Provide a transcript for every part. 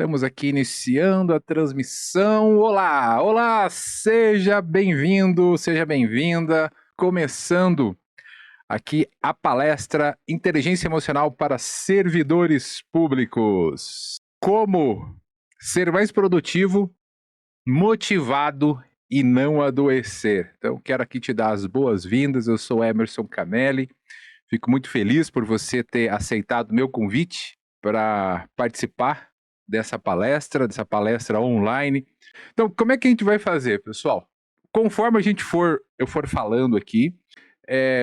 Estamos aqui iniciando a transmissão. Olá, olá, seja bem-vindo, seja bem-vinda. Começando aqui a palestra Inteligência Emocional para Servidores Públicos. Como ser mais produtivo, motivado e não adoecer. Então, quero aqui te dar as boas-vindas. Eu sou Emerson Camelli. Fico muito feliz por você ter aceitado o meu convite para participar dessa palestra online. Então, como é que a gente vai fazer, pessoal? Conforme eu for falando aqui,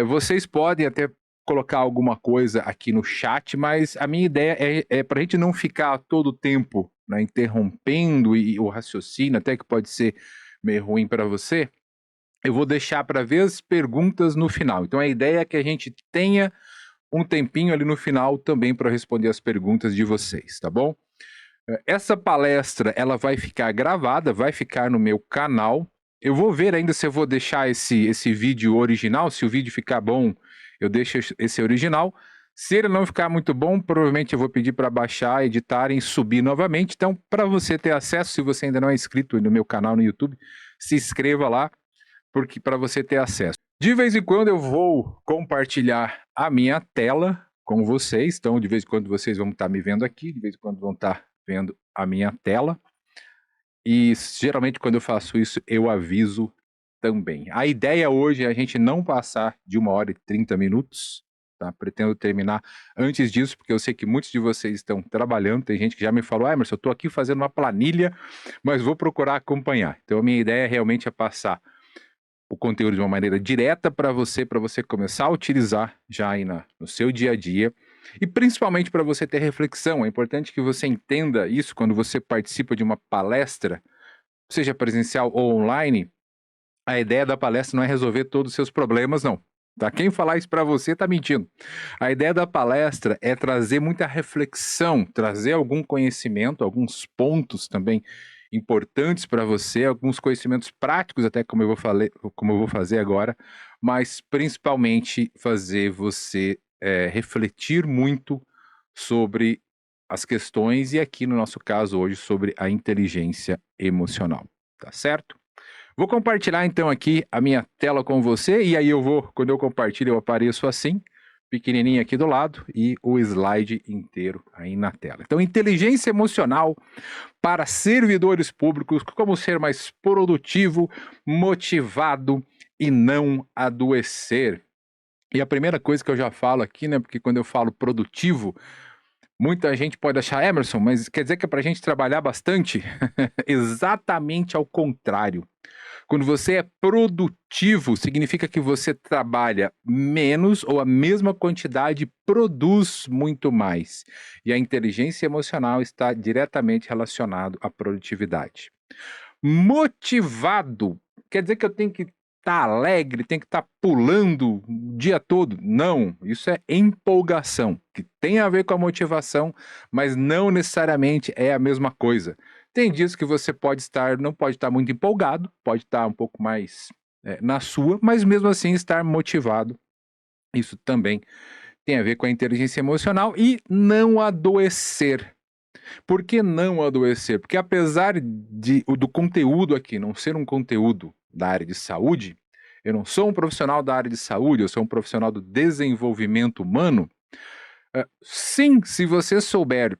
vocês podem até colocar alguma coisa aqui no chat, mas a minha ideia é para a gente não ficar todo o tempo, né, interrompendo e o raciocínio, até que pode ser meio ruim para você. Eu vou deixar para ver as perguntas no final. Então, a ideia é que a gente tenha um tempinho ali no final também para responder as perguntas de vocês, tá bom? Essa palestra, ela vai ficar gravada, vai ficar no meu canal. Eu vou ver ainda se eu vou deixar esse vídeo original. Se o vídeo ficar bom, eu deixo esse original. Se ele não ficar muito bom, provavelmente eu vou pedir para baixar, editar e subir novamente. Então, para você ter acesso, se você ainda não é inscrito no meu canal no YouTube, se inscreva lá, porque para você ter acesso. De vez em quando eu vou compartilhar a minha tela com vocês. Então, de vez em quando vocês vão estar me vendo aqui, de vez em quando vão estar vendo a minha tela. E geralmente quando eu faço isso, eu aviso também. A ideia hoje é a gente não passar de 1h30 minutos, tá? Pretendo terminar antes disso, porque eu sei que muitos de vocês estão trabalhando. Tem gente que já me falou, Emerson, eu estou aqui fazendo uma planilha, mas vou procurar acompanhar. Então a minha ideia realmente é passar o conteúdo de uma maneira direta para você começar a utilizar já aí no seu dia a dia. E principalmente para você ter reflexão. É importante que você entenda isso quando você participa de uma palestra, seja presencial ou online. A ideia da palestra não é resolver todos os seus problemas, não. Tá? Quem falar isso para você está mentindo. A ideia da palestra é trazer muita reflexão, trazer algum conhecimento, alguns pontos também importantes para você, alguns conhecimentos práticos, até como eu vou fazer agora, mas principalmente fazer você refletir muito sobre as questões e aqui no nosso caso hoje sobre a inteligência emocional, tá certo? Vou compartilhar então aqui a minha tela com você e aí quando eu compartilho, eu apareço assim, pequenininho aqui do lado e o slide inteiro aí na tela. Então, inteligência emocional para servidores públicos, como ser mais produtivo, motivado e não adoecer. E a primeira coisa que eu já falo aqui, né, porque quando eu falo produtivo, muita gente pode achar, Emerson, mas quer dizer que é para a gente trabalhar bastante? Exatamente ao contrário. Quando você é produtivo, significa que você trabalha menos ou a mesma quantidade e produz muito mais. E a inteligência emocional está diretamente relacionado à produtividade. Motivado, quer dizer que eu tenho que estar alegre, tenho que estar pulando o dia todo? Não, isso é empolgação, que tem a ver com a motivação, mas não necessariamente é a mesma coisa. Tem dias que você não pode estar muito empolgado, pode estar um pouco mais na sua, mas mesmo assim estar motivado. Isso também tem a ver com a inteligência emocional e não adoecer. Por que não adoecer? Porque apesar do conteúdo aqui não ser um conteúdo da área de saúde, eu não sou um profissional da área de saúde, eu sou um profissional do desenvolvimento humano. Sim, se você souber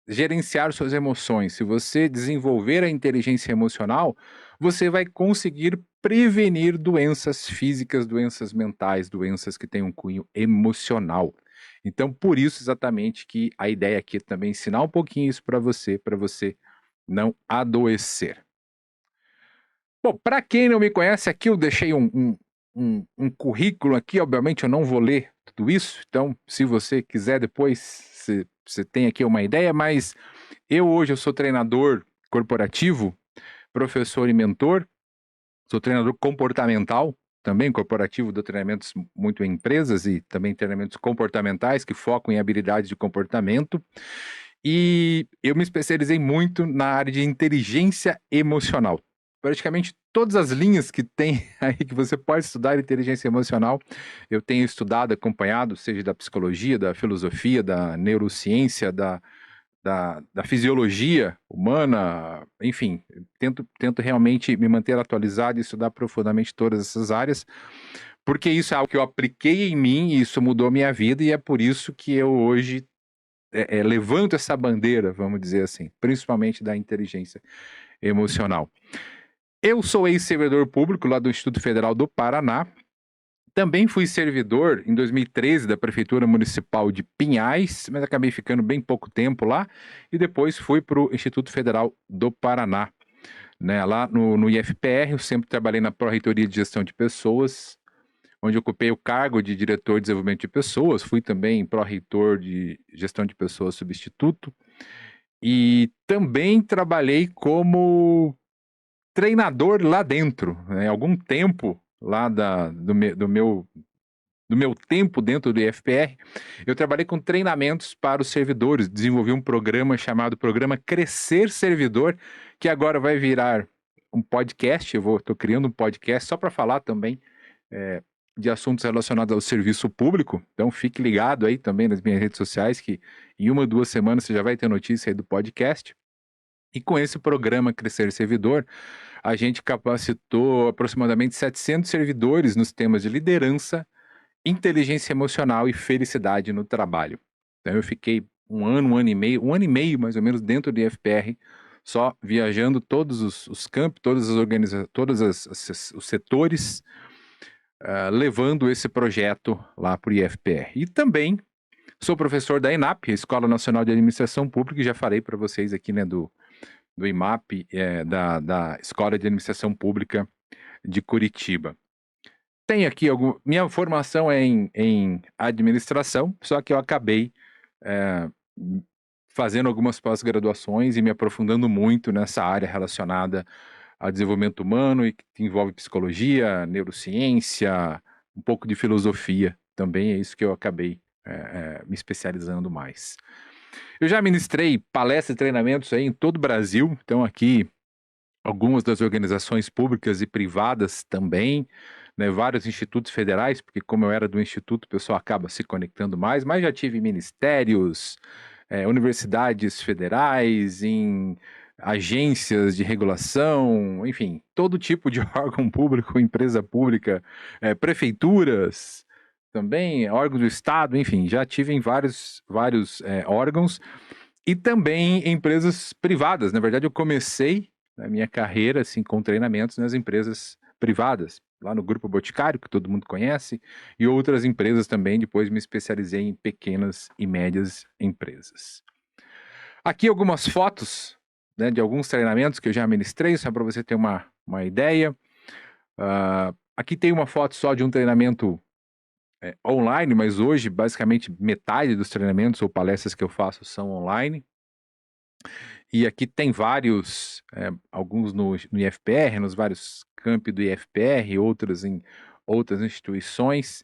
gerenciar suas emoções, se você desenvolver a inteligência emocional, você vai conseguir prevenir doenças físicas, doenças mentais, doenças que têm um cunho emocional. Então, por isso exatamente que a ideia aqui é também ensinar um pouquinho isso para você não adoecer. Bom, para quem não me conhece, aqui eu deixei um currículo aqui, obviamente eu não vou ler tudo isso, então se você quiser depois, você tem aqui uma ideia, mas hoje eu sou treinador corporativo, professor e mentor, sou treinador comportamental, também corporativo, dou treinamentos muito em empresas e também treinamentos comportamentais que focam em habilidades de comportamento. E eu me especializei muito na área de inteligência emocional. Praticamente todas as linhas que tem aí que você pode estudar inteligência emocional, eu tenho estudado, acompanhado, seja da psicologia, da filosofia, da neurociência, da fisiologia humana, enfim, tento realmente me manter atualizado e estudar profundamente todas essas áreas, porque isso é algo que eu apliquei em mim e isso mudou a minha vida, e é por isso que eu hoje levanto essa bandeira, vamos dizer assim, principalmente da inteligência emocional. Eu sou ex-servidor público lá do Instituto Federal do Paraná. Também fui servidor em 2013 da Prefeitura Municipal de Pinhais, mas acabei ficando bem pouco tempo lá, e depois fui para o Instituto Federal do Paraná. Né? Lá no IFPR, eu sempre trabalhei na Pró-Reitoria de Gestão de Pessoas, onde ocupei o cargo de diretor de desenvolvimento de pessoas, fui também pró-reitor de gestão de pessoas substituto, e também trabalhei como treinador lá dentro, né? Algum tempo lá do meu tempo dentro do IFPR, eu trabalhei com treinamentos para os servidores, desenvolvi um programa chamado Programa Crescer Servidor, que agora vai virar um podcast. Estou criando um podcast só para falar também de assuntos relacionados ao serviço público, então fique ligado aí também nas minhas redes sociais, que em 1 ou 2 semanas você já vai ter notícia aí do podcast. E com esse programa Crescer Servidor, a gente capacitou aproximadamente 700 servidores nos temas de liderança, inteligência emocional e felicidade no trabalho. Então eu fiquei um ano e meio mais ou menos dentro do IFPR, só viajando todos os campos, todas as organizações, os setores, levando esse projeto lá para o IFPR. E também sou professor da ENAP, Escola Nacional de Administração Pública, e já falei para vocês aqui, né, do IMAP, da Escola de Administração Pública de Curitiba. Tem aqui minha formação é em administração, só que eu acabei fazendo algumas pós-graduações e me aprofundando muito nessa área relacionada ao desenvolvimento humano e que envolve psicologia, neurociência, um pouco de filosofia também. É isso que eu acabei me especializando mais. Eu já ministrei palestras e treinamentos aí em todo o Brasil, então aqui algumas das organizações públicas e privadas também, né, vários institutos federais, porque como eu era do instituto, o pessoal acaba se conectando mais, mas já tive ministérios, universidades federais, em agências de regulação, enfim, todo tipo de órgão público, empresa pública, prefeituras também, órgãos do Estado, enfim, já tive em vários órgãos e também em empresas privadas. Na verdade, eu comecei a minha carreira assim, com treinamentos nas empresas privadas, lá no Grupo Boticário, que todo mundo conhece, e outras empresas também. Depois me especializei em pequenas e médias empresas. Aqui algumas fotos, né, de alguns treinamentos que eu já ministrei, só para você ter uma ideia. Aqui tem uma foto só de um treinamento online, mas hoje basicamente metade dos treinamentos ou palestras que eu faço são online. E aqui tem vários, alguns no IFPR, nos vários campi do IFPR, outros em outras instituições,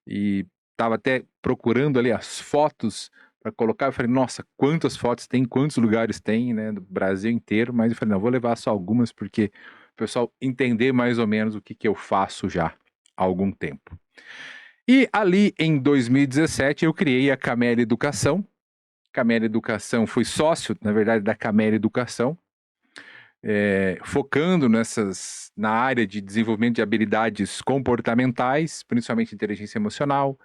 e estava até procurando ali as fotos para colocar. Eu falei, nossa, quantas fotos tem, quantos lugares tem, né, do Brasil inteiro, mas eu falei, não, vou levar só algumas, porque o pessoal entender mais ou menos o que eu faço já há algum tempo. E ali em 2017 eu criei a Camélia Educação. Camélia Educação, fui sócio, na verdade, da Camélia Educação, focando na área de desenvolvimento de habilidades comportamentais, principalmente inteligência emocional,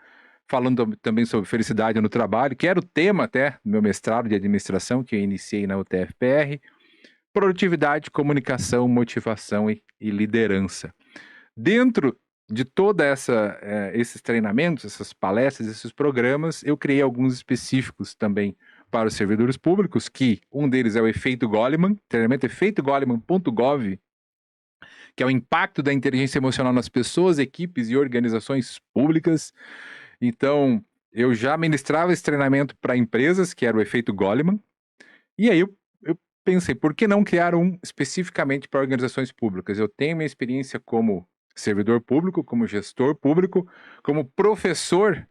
falando também sobre felicidade no trabalho, que era o tema até do meu mestrado de administração, que eu iniciei na UTFPR, produtividade, comunicação, motivação e liderança. Dentro de toda esses treinamentos, essas palestras, esses programas, eu criei alguns específicos também para os servidores públicos, que um deles é o Efeito Goleman, treinamento efeitogoleman.gov, que é o impacto da inteligência emocional nas pessoas, equipes e organizações públicas. Então, eu já ministrava esse treinamento para empresas, que era o Efeito Goleman, e aí eu pensei, por que não criar um especificamente para organizações públicas? Eu tenho minha experiência como servidor público, como gestor público, como professor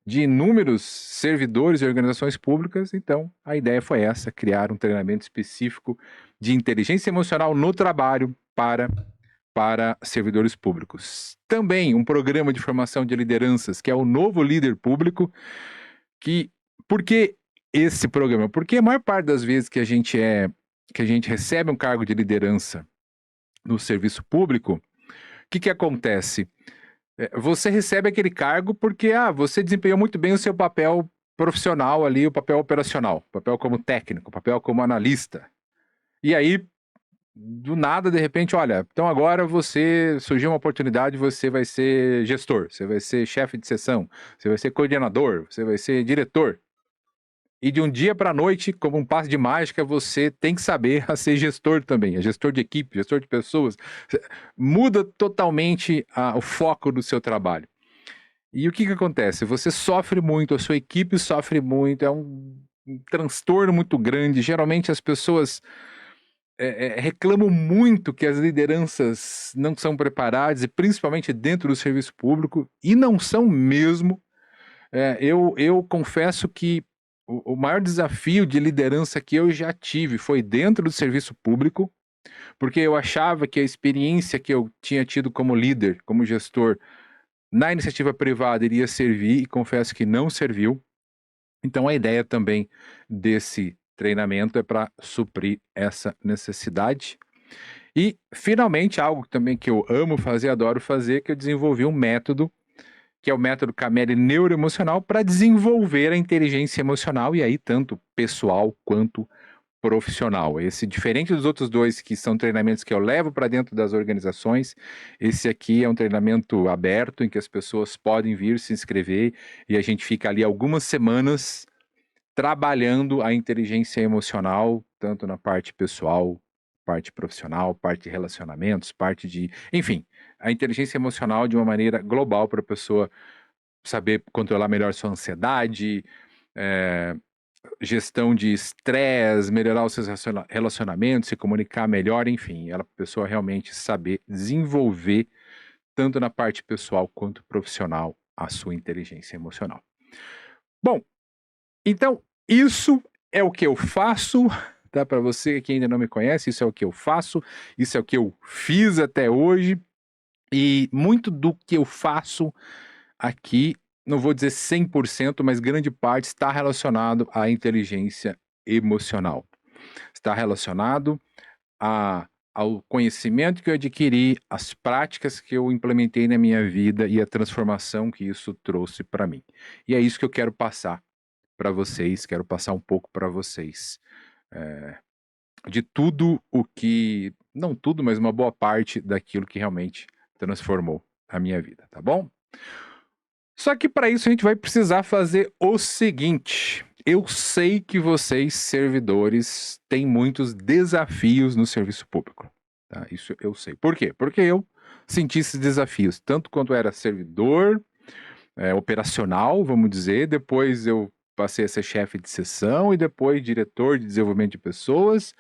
de inúmeros servidores e organizações públicas. Então, a ideia foi essa, criar um treinamento específico de inteligência emocional no trabalho para servidores públicos. Também um programa de formação de lideranças, que é o Novo Líder Público, porque esse programa? Porque a maior parte das vezes que a gente recebe um cargo de liderança no serviço público, o que acontece? Você recebe aquele cargo porque você desempenhou muito bem o seu papel profissional ali, o papel operacional, o papel como técnico, o papel como analista. E aí, do nada, de repente, olha, então agora surgiu uma oportunidade, você vai ser gestor, você vai ser chefe de seção, você vai ser coordenador, você vai ser diretor. E de um dia para a noite, como um passe de mágica, você tem que saber a ser gestor também, é gestor de equipe, gestor de pessoas. Muda totalmente o foco do seu trabalho. E o que acontece? Você sofre muito, a sua equipe sofre muito, é um transtorno muito grande. Geralmente as pessoas reclamam muito que as lideranças não são preparadas, e principalmente dentro do serviço público, e não são mesmo. Eu confesso que o maior desafio de liderança que eu já tive foi dentro do serviço público, porque eu achava que a experiência que eu tinha tido como líder, como gestor, na iniciativa privada iria servir, e confesso que não serviu. Então a ideia também desse treinamento é para suprir essa necessidade. E, finalmente, algo também que eu amo fazer, adoro fazer, que eu desenvolvi um método, que é o método Cameli Neuroemocional, para desenvolver a inteligência emocional, e aí tanto pessoal quanto profissional. Esse, diferente dos outros dois, que são treinamentos que eu levo para dentro das organizações, esse aqui é um treinamento aberto, em que as pessoas podem vir se inscrever, e a gente fica ali algumas semanas trabalhando a inteligência emocional, tanto na parte pessoal, parte profissional, parte de relacionamentos, parte de... Enfim, a inteligência emocional de uma maneira global para a pessoa saber controlar melhor sua ansiedade, gestão de estresse, melhorar os seus relacionamentos, se comunicar melhor, enfim, a pessoa realmente saber desenvolver, tanto na parte pessoal quanto profissional, a sua inteligência emocional. Bom, então, isso é o que eu faço, tá? Para você que ainda não me conhece, isso é o que eu faço, isso é o que eu fiz até hoje, e muito do que eu faço aqui, não vou dizer 100%, mas grande parte está relacionado à inteligência emocional. Está relacionado ao conhecimento que eu adquiri, às práticas que eu implementei na minha vida e a transformação que isso trouxe para mim. E é isso que eu quero passar para vocês, quero passar um pouco para vocês de tudo o que, não tudo, mas uma boa parte daquilo que realmente transformou a minha vida, tá bom? Só que para isso a gente vai precisar fazer o seguinte. Eu sei que vocês, servidores, têm muitos desafios no serviço público, tá? Isso eu sei. Por quê? Porque eu senti esses desafios, tanto quanto era servidor, operacional, vamos dizer, depois eu passei a ser chefe de seção, e depois diretor de desenvolvimento de pessoas,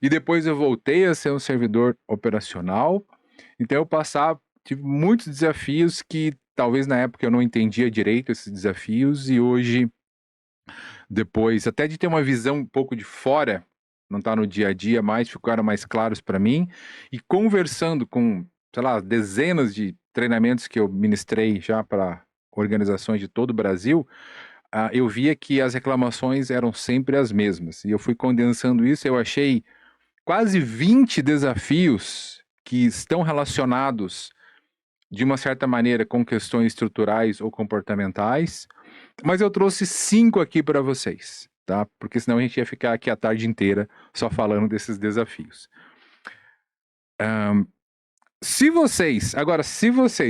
e depois eu voltei a ser um servidor operacional. Então eu tive muitos desafios que talvez na época eu não entendia direito esses desafios, e hoje, depois até de ter uma visão um pouco de fora, não está no dia a dia mais, ficaram mais claros para mim, e conversando com, sei lá, dezenas de treinamentos que eu ministrei já para organizações de todo o Brasil, eu via que as reclamações eram sempre as mesmas, e eu fui condensando isso. Eu achei quase 20 desafios que estão relacionados de uma certa maneira com questões estruturais ou comportamentais, mas eu trouxe 5 aqui para vocês, tá? Porque senão a gente ia ficar aqui a tarde inteira só falando desses desafios. Se vocês,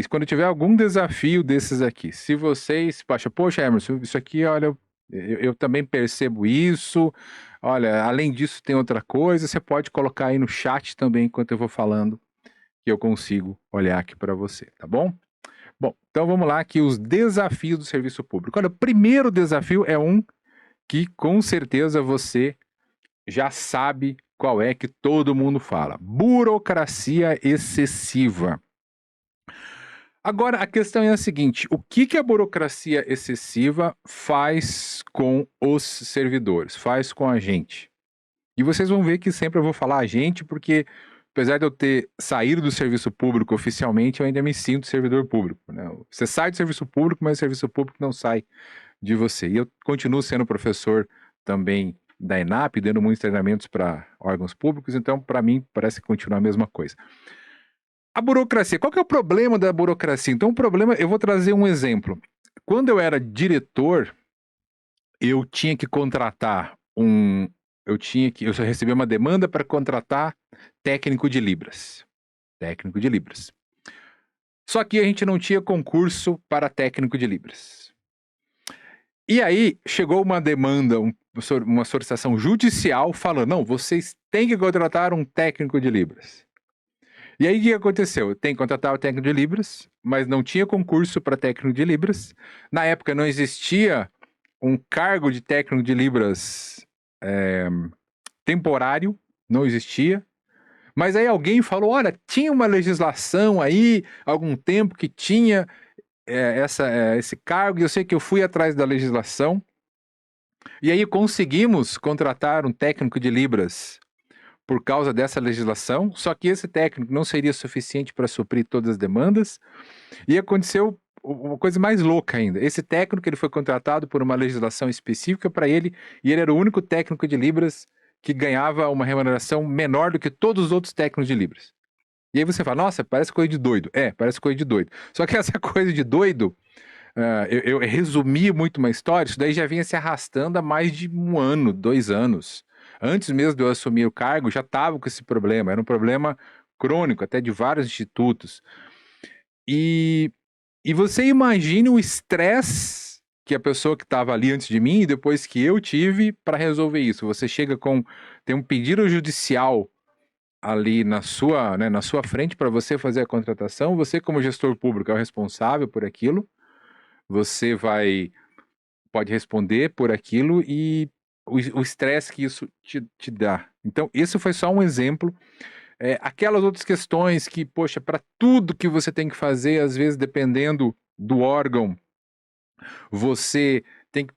quando tiver algum desafio desses aqui, se vocês, poxa, Emerson, isso aqui, olha, eu também percebo isso, olha, além disso tem outra coisa, você pode colocar aí no chat também enquanto eu vou falando, que eu consigo olhar aqui para você, tá bom? Bom, então vamos lá, aqui os desafios do serviço público. Olha, o primeiro desafio é um que com certeza você já sabe qual é, que todo mundo fala: burocracia excessiva. Agora, a questão é a seguinte: o que a burocracia excessiva faz com os servidores, faz com a gente? E vocês vão ver que sempre eu vou falar a gente, porque apesar de eu ter saído do serviço público oficialmente, eu ainda me sinto servidor público, né? Você sai do serviço público, mas o serviço público não sai de você. E eu continuo sendo professor também da ENAP, dando muitos treinamentos para órgãos públicos, então para mim parece que continua a mesma coisa. A burocracia, qual que é o problema da burocracia? Então o problema, eu vou trazer um exemplo. Quando eu era diretor, eu tinha que contratar eu recebi uma demanda para contratar técnico de Libras. Técnico de Libras. Só que a gente não tinha concurso para técnico de Libras. E aí chegou uma demanda, uma solicitação judicial falando, não, vocês têm que contratar um técnico de Libras. E aí o que aconteceu? Tem que contratar o técnico de Libras, mas não tinha concurso para técnico de Libras. Na época não existia um cargo de técnico de Libras temporário, não existia. Mas aí alguém falou, olha, tinha uma legislação aí, algum tempo que tinha esse cargo, e eu sei que eu fui atrás da legislação, e aí conseguimos contratar um técnico de Libras por causa dessa legislação, só que esse técnico não seria suficiente para suprir todas as demandas, e aconteceu uma coisa mais louca ainda. Esse técnico ele foi contratado por uma legislação específica para ele, e ele era o único técnico de Libras que ganhava uma remuneração menor do que todos os outros técnicos de Libras. E aí você fala, nossa, parece coisa de doido. Parece coisa de doido. Só que essa coisa de doido, eu resumi muito uma história, isso daí já vinha se arrastando há mais de 1 ano, 2 anos. Antes mesmo de eu assumir o cargo, já estava com esse problema. Era um problema crônico, até de vários institutos. E você imagine o estresse que a pessoa que estava ali antes de mim e depois que eu tive para resolver isso. Você chega tem um pedido judicial ali na sua frente para você fazer a contratação, você como gestor público é o responsável por aquilo, você pode responder por aquilo e o estresse que isso te dá. Então, isso foi só um exemplo. Aquelas outras questões que, poxa, para tudo que você tem que fazer, às vezes, dependendo do órgão, você tem que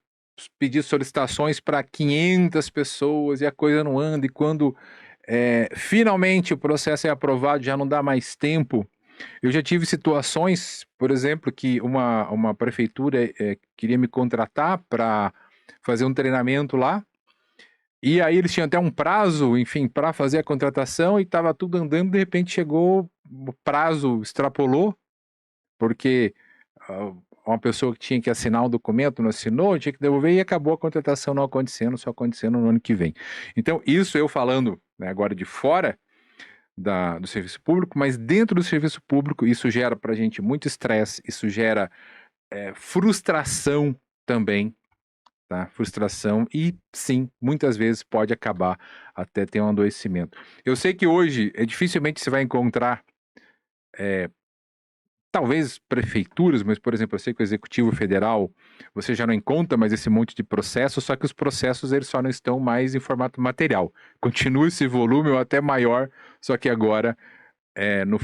pedir solicitações para 500 pessoas e a coisa não anda, e quando finalmente o processo é aprovado, já não dá mais tempo. Eu já tive situações, por exemplo, que uma prefeitura queria me contratar para fazer um treinamento lá, e aí eles tinham até um prazo, enfim, para fazer a contratação, e estava tudo andando, de repente chegou, o prazo extrapolou, porque uma pessoa que tinha que assinar um documento não assinou, tinha que devolver e acabou a contratação não acontecendo, só acontecendo no ano que vem. Então, isso eu falando, né, agora de fora do serviço público, mas dentro do serviço público isso gera para a gente muito estresse, isso gera frustração também, tá? Frustração e sim, muitas vezes pode acabar até ter um adoecimento. Eu sei que hoje dificilmente você vai encontrar talvez prefeituras, mas, por exemplo, eu sei que o Executivo Federal, você já não encontra mais esse monte de processos, só que os processos eles só não estão mais em formato material. Continua esse volume ou até maior, só que agora no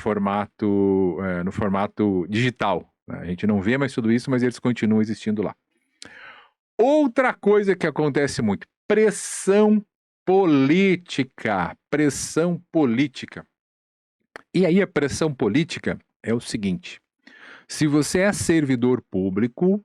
formato digital, né? A gente não vê mais tudo isso, mas eles continuam existindo lá. Outra coisa que acontece muito, pressão política. Pressão política. E aí a pressão política é o seguinte: se você é servidor público,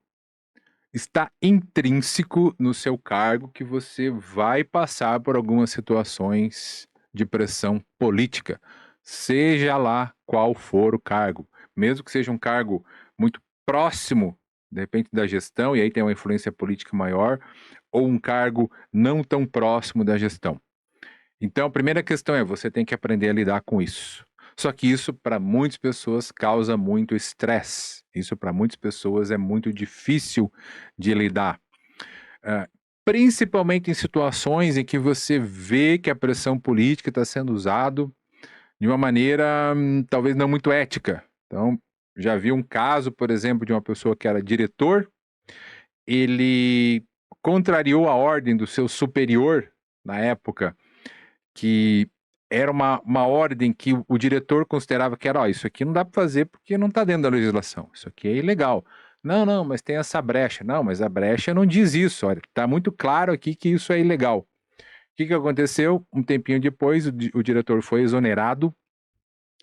está intrínseco no seu cargo que você vai passar por algumas situações de pressão política, seja lá qual for o cargo, mesmo que seja um cargo muito próximo, de repente, da gestão, e aí tem uma influência política maior, ou um cargo não tão próximo da gestão. Então, a primeira questão é, você tem que aprender a lidar com isso. Só que isso, para muitas pessoas, causa muito estresse. Isso, para muitas pessoas, é muito difícil de lidar. Principalmente em situações em que você vê que a pressão política está sendo usada de uma maneira, talvez não muito ética. Então, já vi um caso, por exemplo, de uma pessoa que era diretor, ele contrariou a ordem do seu superior, na época, que era uma ordem que o diretor considerava que era, isso aqui não dá para fazer porque não está dentro da legislação, isso aqui é ilegal. Não, mas tem essa brecha. Não, mas a brecha não diz isso, olha, está muito claro aqui que isso é ilegal. O que aconteceu? Um tempinho depois, o diretor foi exonerado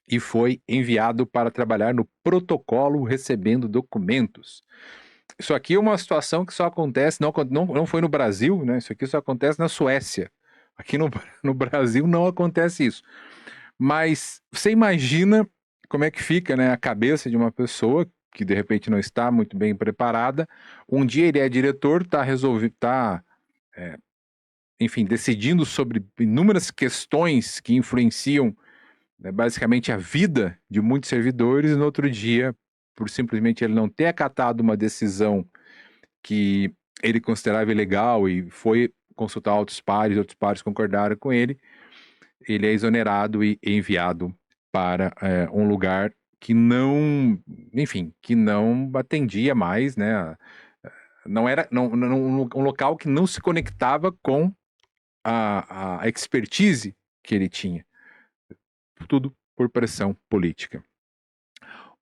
e foi enviado para trabalhar no protocolo recebendo documentos. Isso aqui é uma situação que só acontece, não foi no Brasil, né? Isso aqui só acontece na Suécia. Aqui no Brasil não acontece isso. Mas você imagina como é que fica, né, a cabeça de uma pessoa que de repente não está muito bem preparada. Um dia ele é diretor, enfim, decidindo sobre inúmeras questões que influenciam, né, basicamente a vida de muitos servidores. E no outro dia, por simplesmente ele não ter acatado uma decisão que ele considerava ilegal e foi consultar outros pares concordaram com ele é exonerado e enviado para um lugar que não, enfim, que não atendia mais, né? Não era um local que não se conectava com a expertise que ele tinha. Tudo por pressão política.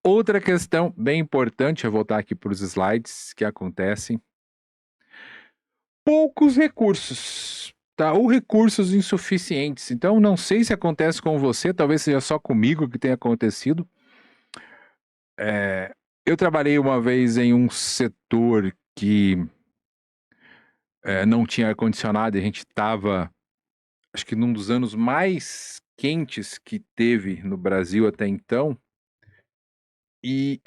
Outra questão bem importante, eu vou voltar aqui para os slides que acontecem. Poucos recursos, tá? Ou recursos insuficientes. Então, não sei se acontece com você, talvez seja só comigo que tenha acontecido. Eu trabalhei uma vez em um setor que não tinha ar-condicionado, e a gente estava, acho que num dos anos mais quentes que teve no Brasil até então, e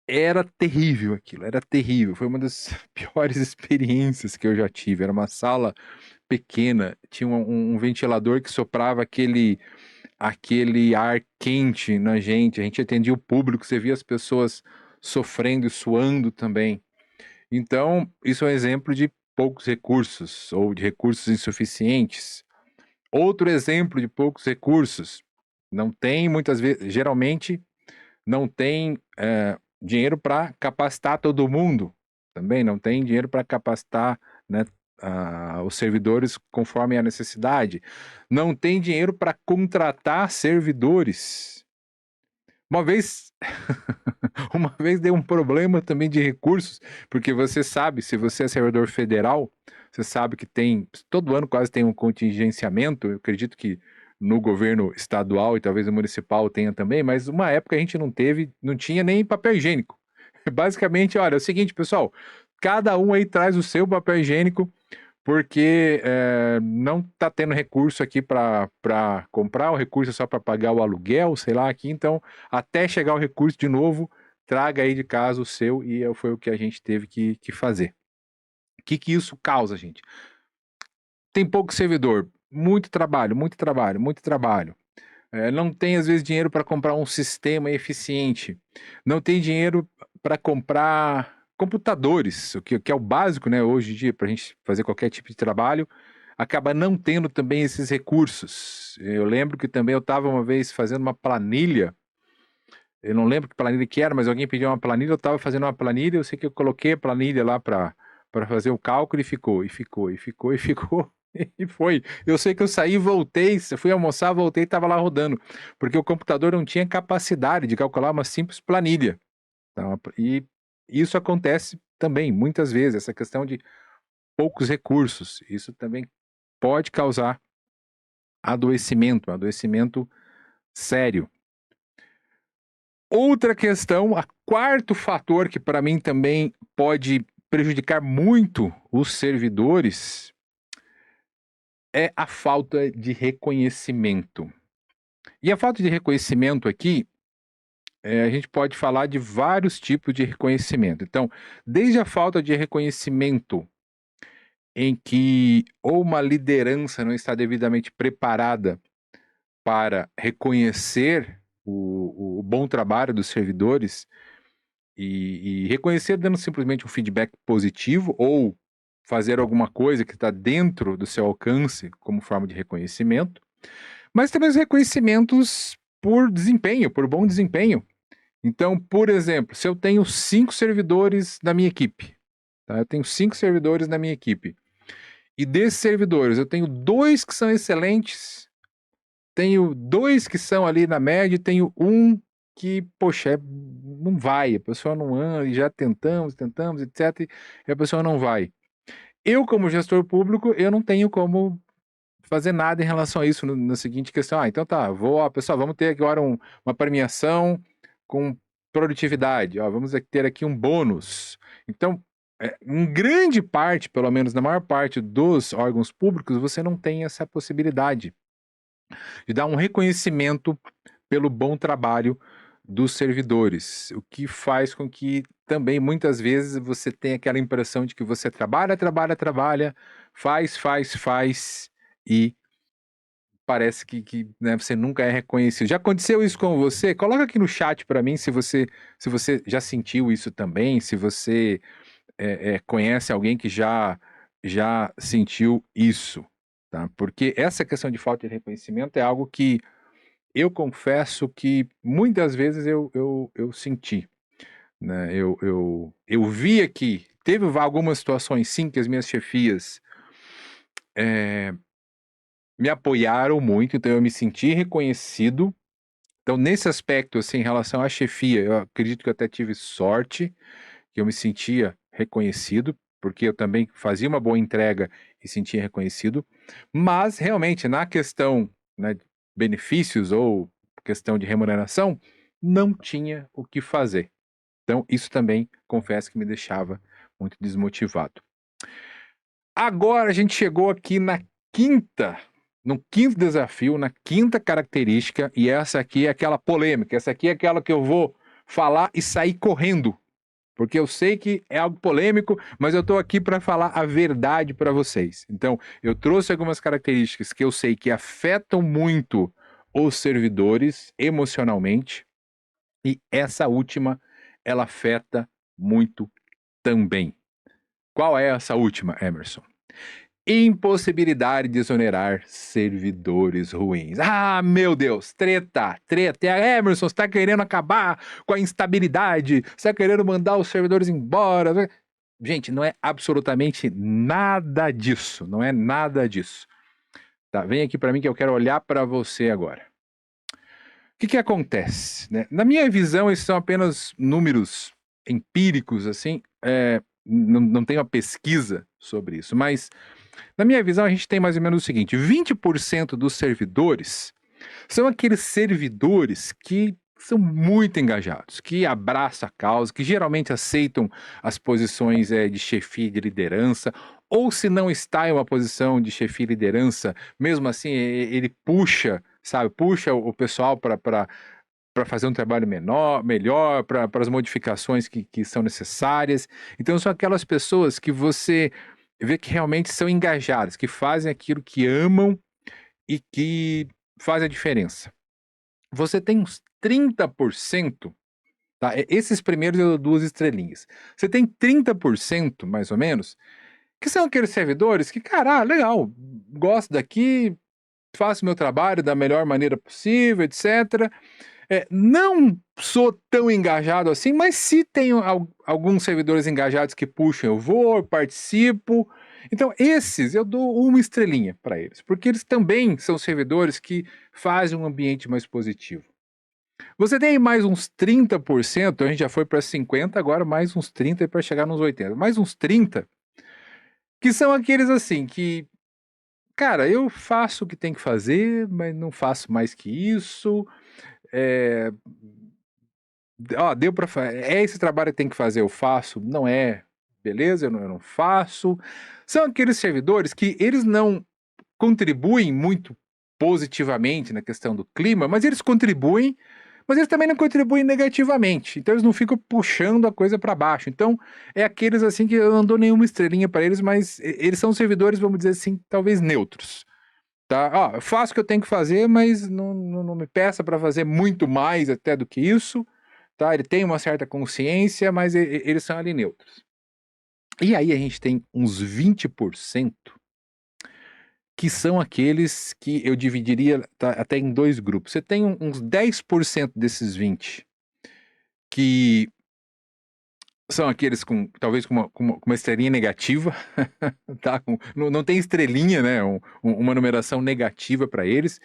era terrível aquilo, era terrível. Foi uma das piores experiências que eu já tive. Era uma sala pequena, tinha um ventilador que soprava aquele ar quente na gente. A gente atendia o público, você via as pessoas sofrendo e suando também. Então, isso é um exemplo de poucos recursos ou de recursos insuficientes. Outro exemplo de poucos recursos, não tem muitas vezes, geralmente não tem dinheiro para capacitar todo mundo. Também não tem dinheiro para capacitar, né, os servidores conforme a necessidade. Não tem dinheiro para contratar servidores. Uma vez, uma vez deu um problema também de recursos, porque você sabe, se você é servidor federal, você sabe que todo ano quase tem um contingenciamento. Eu acredito que no governo estadual e talvez no municipal tenha também, mas uma época a gente não tinha nem papel higiênico. Basicamente, olha, é o seguinte, pessoal, cada um aí traz o seu papel higiênico, porque não está tendo recurso aqui para comprar, o recurso é só para pagar o aluguel, sei lá, aqui, então, até chegar o recurso de novo, traga aí de casa o seu, e foi o que a gente teve que fazer. O que isso causa, gente? Tem pouco servidor, muito trabalho, muito trabalho, muito trabalho. Não tem, às vezes, dinheiro para comprar um sistema eficiente. Não tem dinheiro para comprar computadores, que é o básico, né, hoje em dia, para a gente fazer qualquer tipo de trabalho. Acaba não tendo também esses recursos. Eu lembro que também eu estava uma vez fazendo uma planilha. Eu não lembro que planilha que era, mas alguém pediu uma planilha, eu estava fazendo uma planilha, eu sei que eu coloquei a planilha lá para fazer o cálculo e ficou, e ficou, e ficou, e ficou, e foi. Eu sei que eu saí, voltei, fui almoçar, voltei e estava lá rodando, porque o computador não tinha capacidade de calcular uma simples planilha. Tá? E isso acontece também, muitas vezes, essa questão de poucos recursos, isso também pode causar adoecimento sério. Outra questão, o quarto fator que para mim também pode prejudicar muito os servidores é a falta de reconhecimento. E a falta de reconhecimento aqui, a gente pode falar de vários tipos de reconhecimento. Então, desde a falta de reconhecimento em que ou uma liderança não está devidamente preparada para reconhecer o bom trabalho dos servidores, e reconhecer dando simplesmente um feedback positivo ou fazer alguma coisa que está dentro do seu alcance como forma de reconhecimento, mas também os reconhecimentos por desempenho, por bom desempenho. Então, por exemplo, se eu tenho 5 servidores na minha equipe, tá? Eu tenho 5 servidores na minha equipe, e desses servidores eu tenho 2 que são excelentes, tenho 2 que são ali na média, e tenho um que, poxa, não vai, a pessoa não anda, e já tentamos, etc, e a pessoa não vai. Eu, como gestor público, eu não tenho como fazer nada em relação a isso na seguinte questão: então tá, pessoal, vamos ter agora uma premiação com produtividade, ó, vamos ter aqui um bônus. Então, em grande parte, pelo menos na maior parte dos órgãos públicos, você não tem essa possibilidade de dar um reconhecimento pelo bom trabalho dos servidores, o que faz com que também muitas vezes você tenha aquela impressão de que você trabalha, faz e parece que né, você nunca é reconhecido. Já aconteceu isso com você? Coloca aqui no chat para mim se você já sentiu isso também, se você conhece alguém que já sentiu isso, tá? Porque essa questão de falta de reconhecimento é algo que eu confesso que muitas vezes eu senti, né? Eu via que teve algumas situações, sim, que as minhas chefias me apoiaram muito, então eu me senti reconhecido. Então, nesse aspecto, assim, em relação à chefia, eu acredito que eu até tive sorte, que eu me sentia reconhecido, porque eu também fazia uma boa entrega e sentia reconhecido. Mas, realmente, na questão, né, de benefícios ou questão de remuneração, não tinha o que fazer. Então, isso também, confesso que me deixava muito desmotivado. Agora a gente chegou aqui no quinto desafio, na quinta característica, e essa aqui é aquela polêmica, essa aqui é aquela que eu vou falar e sair correndo, porque eu sei que é algo polêmico, mas eu estou aqui para falar a verdade para vocês. Então, eu trouxe algumas características que eu sei que afetam muito os servidores emocionalmente, e essa última, ela afeta muito também. Qual é essa última, Emerson? Impossibilidade de exonerar servidores ruins. Ah, meu Deus, treta. Emerson, você está querendo acabar com a instabilidade, você está querendo mandar os servidores embora. Gente, não é absolutamente nada disso, não é nada disso. Tá, vem aqui para mim que eu quero olhar para você agora. O que acontece, né? Na minha visão, esses são apenas números empíricos, assim, não tem uma pesquisa sobre isso, mas na minha visão, a gente tem mais ou menos o seguinte: 20% dos servidores são aqueles servidores que são muito engajados, que abraçam a causa, que geralmente aceitam as posições de chefia e de liderança, ou se não está em uma posição de chefia e liderança, mesmo assim ele puxa, sabe, puxa o pessoal para fazer um trabalho melhor, para as modificações que são necessárias. Então são aquelas pessoas que você vê que realmente são engajadas, que fazem aquilo que amam e que faz a diferença. Você tem uns 30%, tá? Esses primeiros eu dou 2 estrelinhas. Você tem 30%, mais ou menos, que são aqueles servidores que, cara, legal, gosto daqui, faço meu trabalho da melhor maneira possível, etc. Não sou tão engajado assim, mas se tenho alguns servidores engajados que puxam, eu vou, eu participo. Então, esses eu dou 1 estrelinha para eles, porque eles também são servidores que fazem um ambiente mais positivo. Você tem mais uns 30%, a gente já foi para 50%, agora mais uns 30% para chegar nos 80%. Mais uns 30%, que são aqueles assim, que, cara, eu faço o que tem que fazer, mas não faço mais que isso. É, deu para é esse trabalho que tem que fazer, eu faço, não é, beleza, eu não faço. São aqueles servidores que eles não contribuem muito positivamente na questão do clima, mas eles contribuem, mas eles também não contribuem negativamente. Então eles não ficam puxando a coisa para baixo. Então é aqueles assim que eu não dou nenhuma estrelinha para eles, mas eles são servidores, vamos dizer assim, talvez neutros. Tá? Eu faço o que eu tenho que fazer, mas não me peça para fazer muito mais até do que isso. Tá? Ele tem uma certa consciência, mas eles são ali neutros. E aí a gente tem uns 20% que são aqueles que eu dividiria até em 2 grupos. Você tem uns 10% desses 20 que são aqueles com talvez com uma estrelinha negativa, tá? Não tem estrelinha, né? Uma numeração negativa para eles,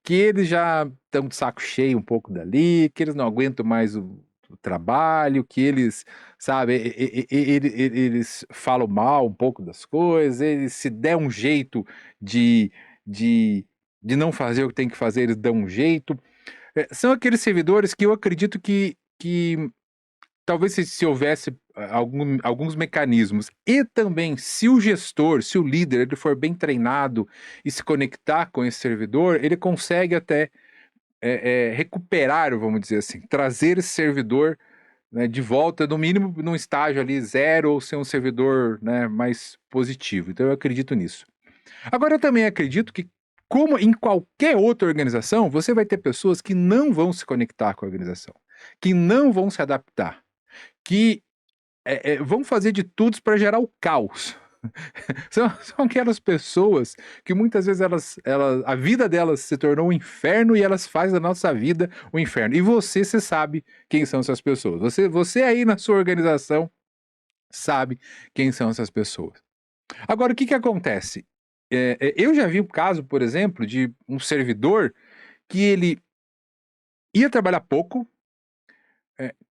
que eles já estão de saco cheio um pouco dali, que eles não aguentam mais o trabalho, que eles, sabe, eles falam mal um pouco das coisas, eles se der um jeito de, de, de não fazer o que tem que fazer, eles dão um jeito. São aqueles servidores que eu acredito que que talvez se houvesse alguns mecanismos, e também se o gestor, se o líder, ele for bem treinado e se conectar com esse servidor, ele consegue até recuperar, vamos dizer assim, trazer esse servidor, né, de volta, no mínimo num estágio ali 0, ou ser um servidor, né, mais positivo. Então eu acredito nisso. Agora eu também acredito que, como em qualquer outra organização, você vai ter pessoas que não vão se conectar com a organização, que não vão se adaptar, que vão fazer de tudo para gerar o caos. São aquelas pessoas que muitas vezes a vida delas se tornou um inferno e elas fazem da nossa vida um inferno. E você sabe quem são essas pessoas. Você aí na sua organização sabe quem são essas pessoas. Agora, o que acontece? Eu já vi o caso, por exemplo, de um servidor que ele ia trabalhar pouco,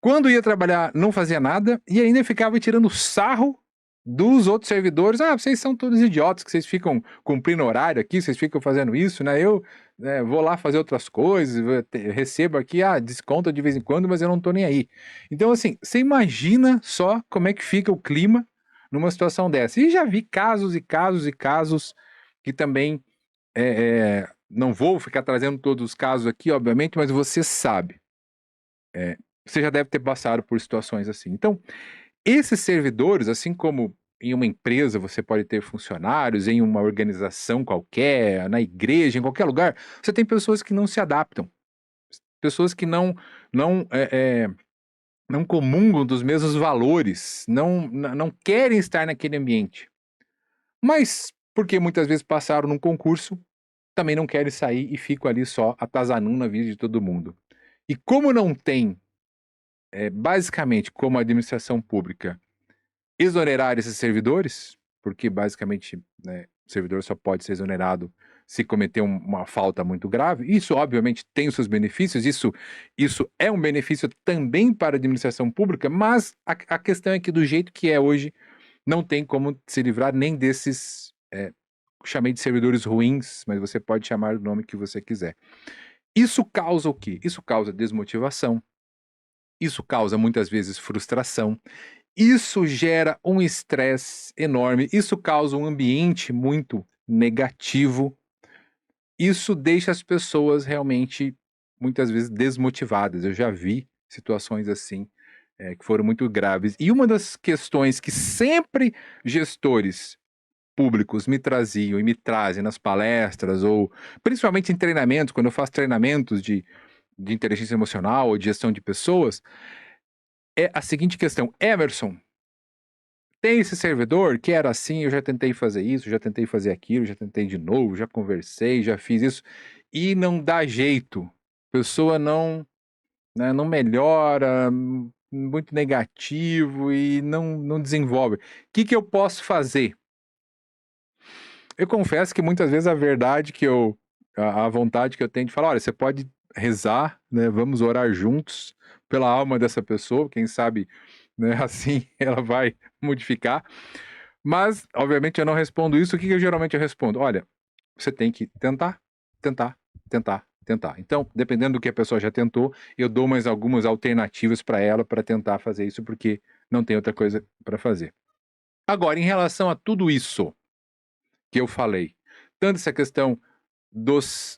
quando ia trabalhar não fazia nada, e ainda ficava tirando sarro dos outros servidores. Ah, vocês são todos idiotas, que vocês ficam cumprindo horário aqui, vocês ficam fazendo isso, né? Eu vou lá fazer outras coisas, recebo aqui, desconto de vez em quando, mas eu não tô nem aí. Então, assim, você imagina só como é que fica o clima numa situação dessa. E já vi casos e casos e casos que também, não vou ficar trazendo todos os casos aqui, obviamente, mas você sabe. Você já deve ter passado por situações assim. Então, esses servidores, assim como em uma empresa você pode ter funcionários, em uma organização qualquer, na igreja, em qualquer lugar, você tem pessoas que não se adaptam, pessoas que não comungam dos mesmos valores, não querem estar naquele ambiente. Mas, porque muitas vezes passaram num concurso, também não querem sair e ficam ali só atazanando na vida de todo mundo. E como não tem, basicamente, como a administração pública, exonerar esses servidores, porque basicamente, né, o servidor só pode ser exonerado se cometer uma falta muito grave. Isso, obviamente, tem os seus benefícios, isso é um benefício também para a administração pública, mas a questão é que, do jeito que é hoje, não tem como se livrar nem desses, chamei de servidores ruins, mas você pode chamar do nome que você quiser. Isso causa o quê? Isso causa desmotivação, isso causa muitas vezes frustração, isso gera um estresse enorme, isso causa um ambiente muito negativo, isso deixa as pessoas realmente, muitas vezes, desmotivadas. Eu já vi situações assim, que foram muito graves. E uma das questões que sempre gestores públicos me traziam e me trazem nas palestras, ou principalmente em treinamentos, quando eu faço treinamentos de inteligência emocional ou de gestão de pessoas, é a seguinte questão: Emerson, tem esse servidor que era assim, eu já tentei fazer isso, já tentei fazer aquilo, já tentei de novo, já conversei, já fiz isso, e não dá jeito. A pessoa não, né, não melhora, muito negativo e não desenvolve. O que eu posso fazer? Eu confesso que muitas vezes a verdade que a vontade que eu tenho de falar, olha, você pode rezar, né, vamos orar juntos pela alma dessa pessoa, quem sabe, né, assim ela vai modificar. Mas, obviamente, eu não respondo isso. O que geralmente eu respondo? Olha, você tem que tentar, tentar, tentar, tentar. Então, dependendo do que a pessoa já tentou, eu dou mais algumas alternativas para ela para tentar fazer isso, porque não tem outra coisa para fazer. Agora, em relação a tudo isso que eu falei, tanto essa questão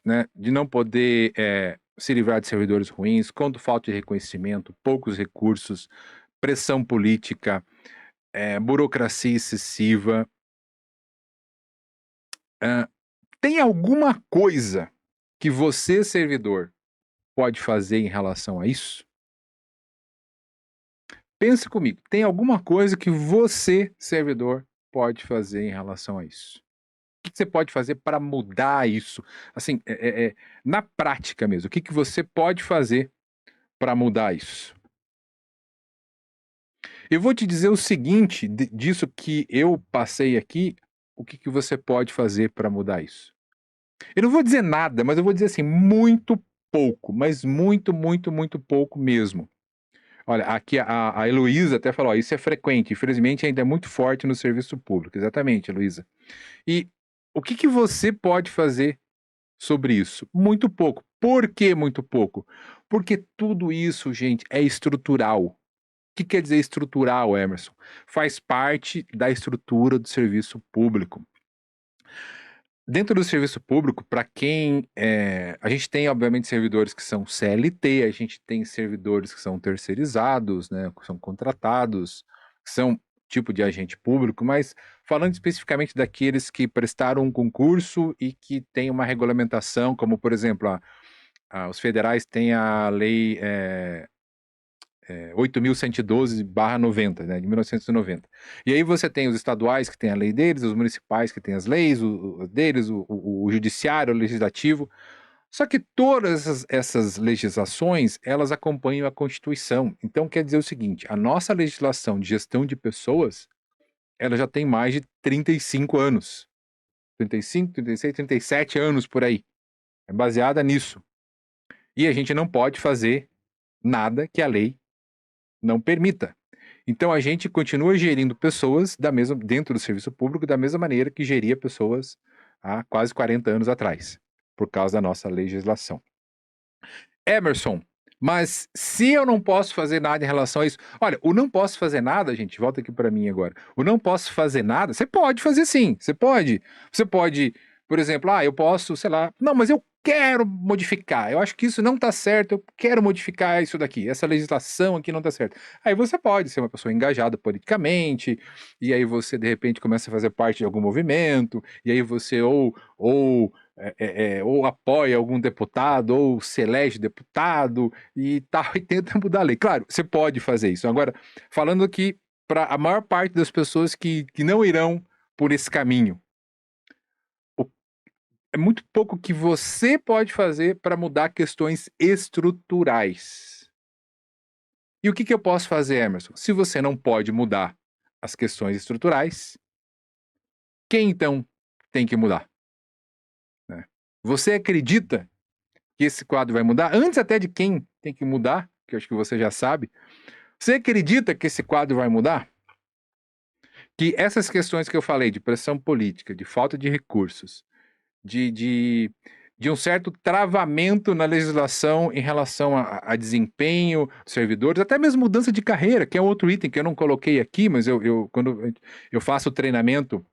né, de não poder se livrar de servidores ruins, quanto falta de reconhecimento, poucos recursos, pressão política, burocracia excessiva, tem alguma coisa que você, servidor, pode fazer em relação a isso? Pense comigo, tem alguma coisa que você, servidor, pode fazer em relação a isso? O que você pode fazer para mudar isso? Assim, na prática mesmo, o que você pode fazer para mudar isso? Eu vou te dizer o seguinte, disso que eu passei aqui, o que você pode fazer para mudar isso? Eu não vou dizer nada, mas eu vou dizer assim, muito pouco, mas muito, muito, muito pouco mesmo. Olha, aqui a Heloísa até falou, ó, isso é frequente, infelizmente ainda é muito forte no serviço público. Exatamente, Heloísa. E o que você pode fazer sobre isso? Muito pouco. Por que muito pouco? Porque tudo isso, gente, é estrutural. O que quer dizer estrutural, Emerson? Faz parte da estrutura do serviço público. Dentro do serviço público, para quem a gente tem, obviamente, servidores que são CLT, a gente tem servidores que são terceirizados, né, que são contratados, que são tipo de agente público, mas falando especificamente daqueles que prestaram um concurso e que tem uma regulamentação, como, por exemplo, os federais têm a lei 8.112/90, né, de 1990. E aí você tem os estaduais que têm a lei deles, os municipais que têm as leis deles, o judiciário, o legislativo. Só que todas essas legislações, elas acompanham a Constituição. Então quer dizer o seguinte, a nossa legislação de gestão de pessoas, ela já tem mais de 35 anos. 35, 36, 37 anos por aí. É baseada nisso. E a gente não pode fazer nada que a lei não permita. Então a gente continua gerindo pessoas dentro do serviço público da mesma maneira que geria pessoas há quase 40 anos atrás, por causa da nossa legislação. Emerson, mas se eu não posso fazer nada em relação a isso, olha, o não posso fazer nada, gente, volta aqui para mim agora. O não posso fazer nada, você pode fazer sim, você pode. Você pode, por exemplo, eu posso, sei lá, não, mas eu quero modificar. Eu acho que isso não está certo, eu quero modificar isso daqui. Essa legislação aqui não está certa. Aí você pode ser uma pessoa engajada politicamente, e aí você de repente começa a fazer parte de algum movimento, e aí você ou apoia algum deputado, ou se elege deputado e tal, e tenta mudar a lei. Claro, você pode fazer isso. Agora, falando aqui para a maior parte das pessoas que não irão por esse caminho, é muito pouco que você pode fazer para mudar questões estruturais. E o que eu posso fazer, Emerson? Se você não pode mudar as questões estruturais, quem então tem que mudar? Né? Você acredita que esse quadro vai mudar? Antes até de quem tem que mudar, que eu acho que você já sabe, você acredita que esse quadro vai mudar? Que essas questões que eu falei, de pressão política, de falta de recursos, de, de, de um certo travamento na legislação em relação a desempenho dos servidores, até mesmo mudança de carreira, que é outro item que eu não coloquei aqui, mas quando eu faço o treinamento,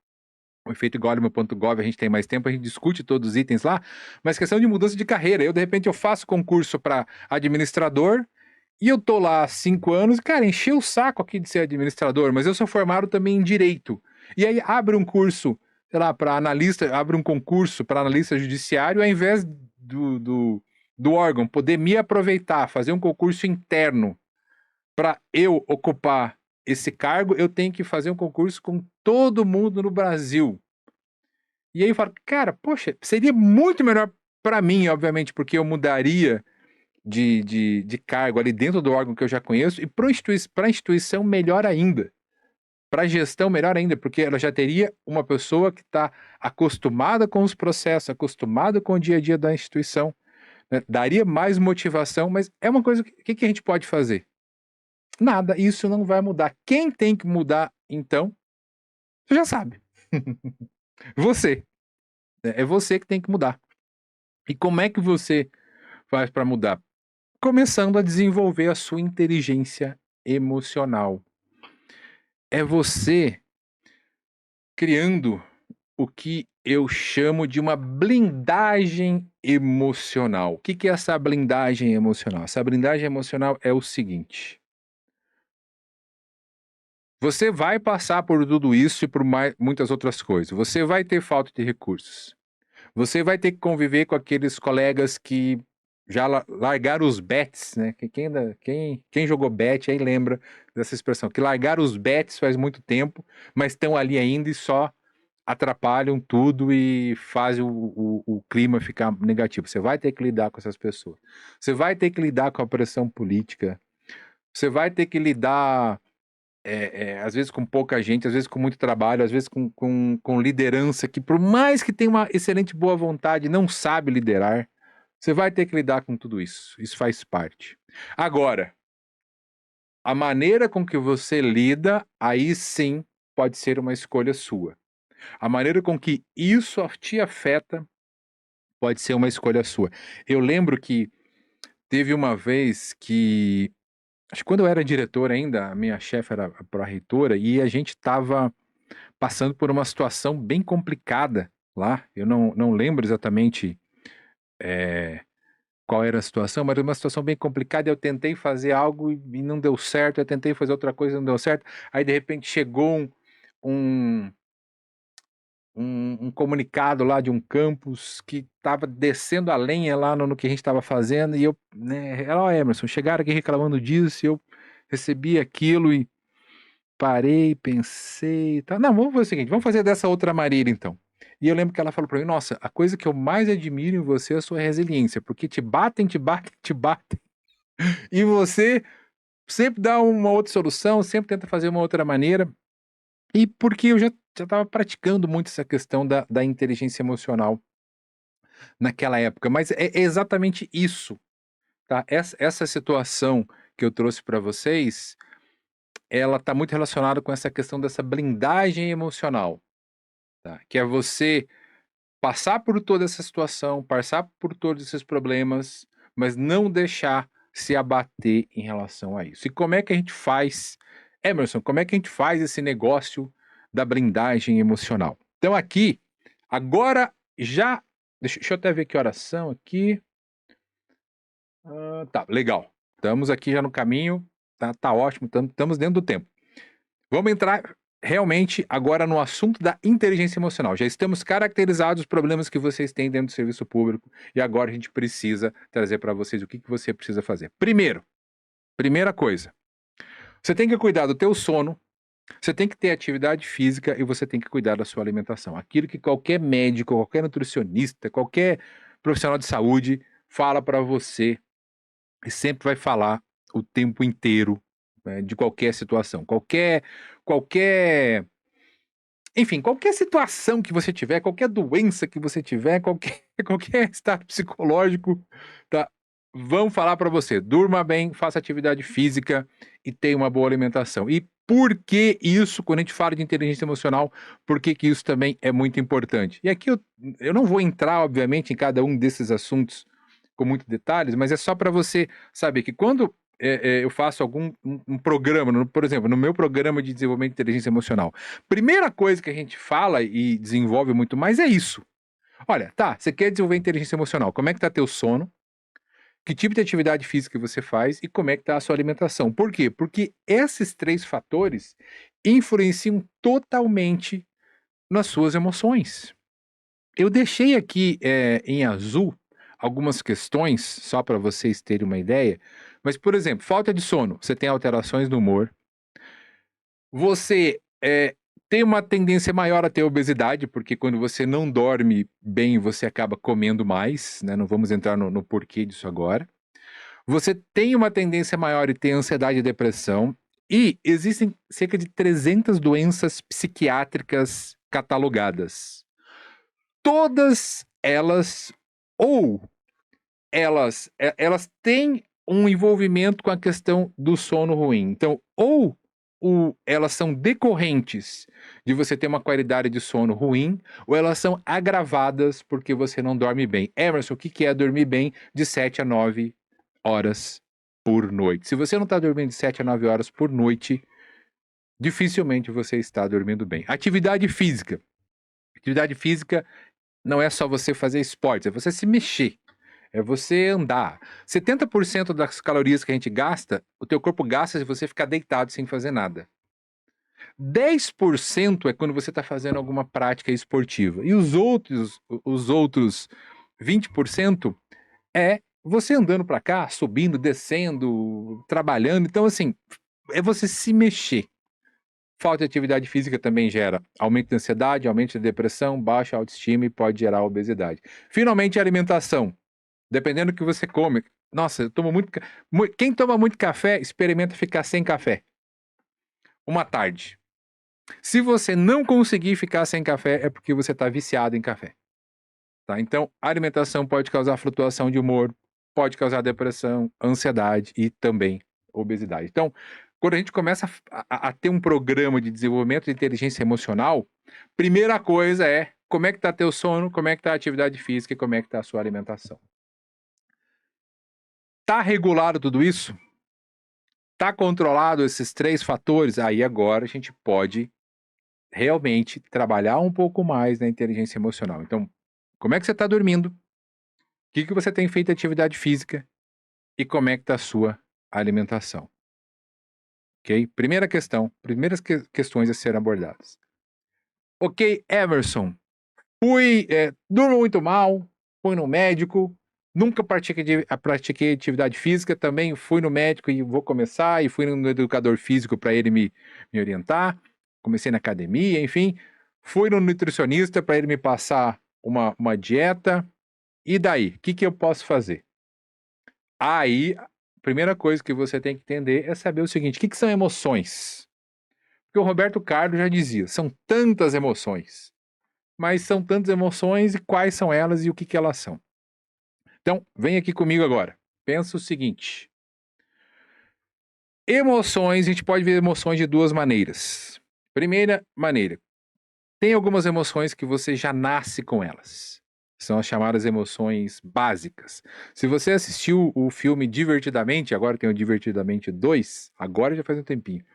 o efeito Goleman.gov, a gente tem mais tempo, a gente discute todos os itens lá, mas questão de mudança de carreira. De repente, eu faço concurso para administrador e eu tô lá há 5 anos, cara, encheu o saco aqui de ser administrador, mas eu sou formado também em direito. E aí abre um curso, sei lá, para analista, abre um concurso para analista judiciário, ao invés do órgão poder me aproveitar, fazer um concurso interno para eu ocupar esse cargo, eu tenho que fazer um concurso com todo mundo no Brasil. E aí eu falo, cara, poxa, seria muito melhor para mim, obviamente, porque eu mudaria de cargo ali dentro do órgão que eu já conheço, e para a instituição, melhor ainda. Para a gestão, melhor ainda, porque ela já teria uma pessoa que está acostumada com os processos, acostumada com o dia a dia da instituição, né? Daria mais motivação, mas é uma coisa, o que a gente pode fazer? Nada, isso não vai mudar. Quem tem que mudar, então, você já sabe. Você. É você que tem que mudar. E como é que você faz para mudar? Começando a desenvolver a sua inteligência emocional. É você criando o que eu chamo de uma blindagem emocional. O que é essa blindagem emocional? Essa blindagem emocional é o seguinte: você vai passar por tudo isso e por muitas outras coisas. Você vai ter falta de recursos. Você vai ter que conviver com aqueles colegas que já largaram os bets, né? Quem jogou bet aí lembra dessa expressão, que largaram os bets faz muito tempo, mas estão ali ainda e só atrapalham tudo e fazem o clima ficar negativo. Você vai ter que lidar com essas pessoas. Você vai ter que lidar com a pressão política. Você vai ter que lidar às vezes com pouca gente, às vezes com muito trabalho, às vezes com liderança que, por mais que tenha uma excelente boa vontade, não sabe liderar. Você vai ter que lidar com tudo isso. Isso faz parte. Agora, a maneira com que você lida, aí sim pode ser uma escolha sua. A maneira com que isso te afeta pode ser uma escolha sua. Eu lembro que teve uma vez que, acho que quando eu era diretor ainda, a minha chefe era a pró-reitora e a gente estava passando por uma situação bem complicada lá. Eu não lembro exatamente qual era a situação, mas era uma situação bem complicada. Eu tentei fazer algo e não deu certo, eu tentei fazer outra coisa e não deu certo. Aí, de repente, chegou um, um comunicado lá de um campus que estava descendo a lenha lá no que a gente estava fazendo, e eu, né, ela, ó, Emerson, chegaram aqui reclamando disso, e eu recebi aquilo e parei, pensei e tal. Não, vamos fazer o seguinte, vamos fazer dessa outra maneira então. E eu lembro que ela falou para mim, nossa, a coisa que eu mais admiro em você é a sua resiliência, porque te batem, te batem, te batem, e você sempre dá uma outra solução, sempre tenta fazer uma outra maneira, e porque eu já estava praticando muito essa questão da inteligência emocional naquela época, mas é exatamente isso, tá? Essa situação que eu trouxe para vocês, ela está muito relacionada com essa questão dessa blindagem emocional, tá? Que é você passar por toda essa situação, passar por todos esses problemas, mas não deixar se abater em relação a isso. E como é que a gente faz, Emerson, como é que a gente faz esse negócio da blindagem emocional? Então aqui, agora já, deixa eu até ver que horas são aqui. Tá, legal. Estamos aqui já no caminho, tá ótimo, estamos dentro do tempo. Vamos entrar realmente agora no assunto da inteligência emocional. Já estamos caracterizados os problemas que vocês têm dentro do serviço público e agora a gente precisa trazer para vocês o que você precisa fazer. Primeira coisa, você tem que cuidar do teu sono, você tem que ter atividade física e você tem que cuidar da sua alimentação. Aquilo que qualquer médico, qualquer nutricionista, qualquer profissional de saúde fala para você e sempre vai falar o tempo inteiro, né, de qualquer situação, qualquer, enfim, qualquer situação que você tiver, qualquer doença que você tiver, qualquer, qualquer estado psicológico, tá? Vão falar para você, durma bem, faça atividade física e tenha uma boa alimentação. E por que isso, quando a gente fala de inteligência emocional, por que isso também é muito importante? E aqui eu não vou entrar, obviamente, em cada um desses assuntos com muitos detalhes, mas é só para você saber que quando eu faço um programa, por exemplo, no meu programa de desenvolvimento de inteligência emocional, primeira coisa que a gente fala e desenvolve muito mais é isso. Olha, tá, você quer desenvolver inteligência emocional, como é que tá teu sono? Que tipo de atividade física você faz e como é que tá a sua alimentação? Por quê? Porque esses três fatores influenciam totalmente nas suas emoções. Eu deixei aqui em azul algumas questões, só para vocês terem uma ideia, mas, por exemplo, falta de sono, você tem alterações no humor, você tem uma tendência maior a ter obesidade, porque quando você não dorme bem, você acaba comendo mais, né? Não vamos entrar no porquê disso agora. Você tem uma tendência maior a ter ansiedade e depressão, e existem cerca de 300 doenças psiquiátricas catalogadas. Todas elas, ou elas têm um envolvimento com a questão do sono ruim. Então, ou elas são decorrentes de você ter uma qualidade de sono ruim, ou elas são agravadas porque você não dorme bem. Emerson, o que é dormir bem de 7 a 9 horas por noite? Se você não está dormindo de 7 a 9 horas por noite, dificilmente você está dormindo bem. Atividade física. Atividade física não é só você fazer esportes, é você se mexer. É você andar. 70% das calorias que a gente gasta, o teu corpo gasta se você ficar deitado sem fazer nada. 10% é quando você está fazendo alguma prática esportiva. E os outros 20% é você andando para cá, subindo, descendo, trabalhando. Então, assim, é você se mexer. Falta de atividade física também gera aumento de ansiedade, aumento de depressão, baixa autoestima e pode gerar obesidade. Finalmente, a alimentação. Dependendo do que você come. Nossa, eu tomo muito. Quem toma muito café, experimenta ficar sem café. Uma tarde. Se você não conseguir ficar sem café, é porque você está viciado em café. Tá? Então, a alimentação pode causar flutuação de humor, pode causar depressão, ansiedade e também obesidade. Então, quando a gente começa a ter um programa de desenvolvimento de inteligência emocional, primeira coisa é como é que tá teu sono, como é que tá a atividade física e como é que tá a sua alimentação. Tá regulado tudo isso? Tá controlado esses 3 fatores? Aí agora a gente pode realmente trabalhar um pouco mais na inteligência emocional. Então, como é que você está dormindo? O que que você tem feito de atividade física? E como é que está a sua alimentação? Ok? Primeira questão, primeiras questões a serem abordadas. Ok, Emerson, durmo muito mal, fui no médico, nunca pratiquei atividade física, também fui no médico e vou começar, e fui no educador físico para ele me orientar, comecei na academia, enfim, fui no nutricionista para ele me passar uma dieta, e daí? O que que eu posso fazer? Aí, a primeira coisa que você tem que entender é saber o seguinte, o que que são emoções? Porque o Roberto Carlos já dizia, são tantas emoções. Mas são tantas emoções e quais são elas e o que que elas são. Então, vem aqui comigo agora. Pensa o seguinte. Emoções, a gente pode ver emoções de 2 maneiras. Primeira maneira, tem algumas emoções que você já nasce com elas. São as chamadas emoções básicas. Se você assistiu o filme Divertidamente, agora tem o Divertidamente 2, agora já faz um tempinho.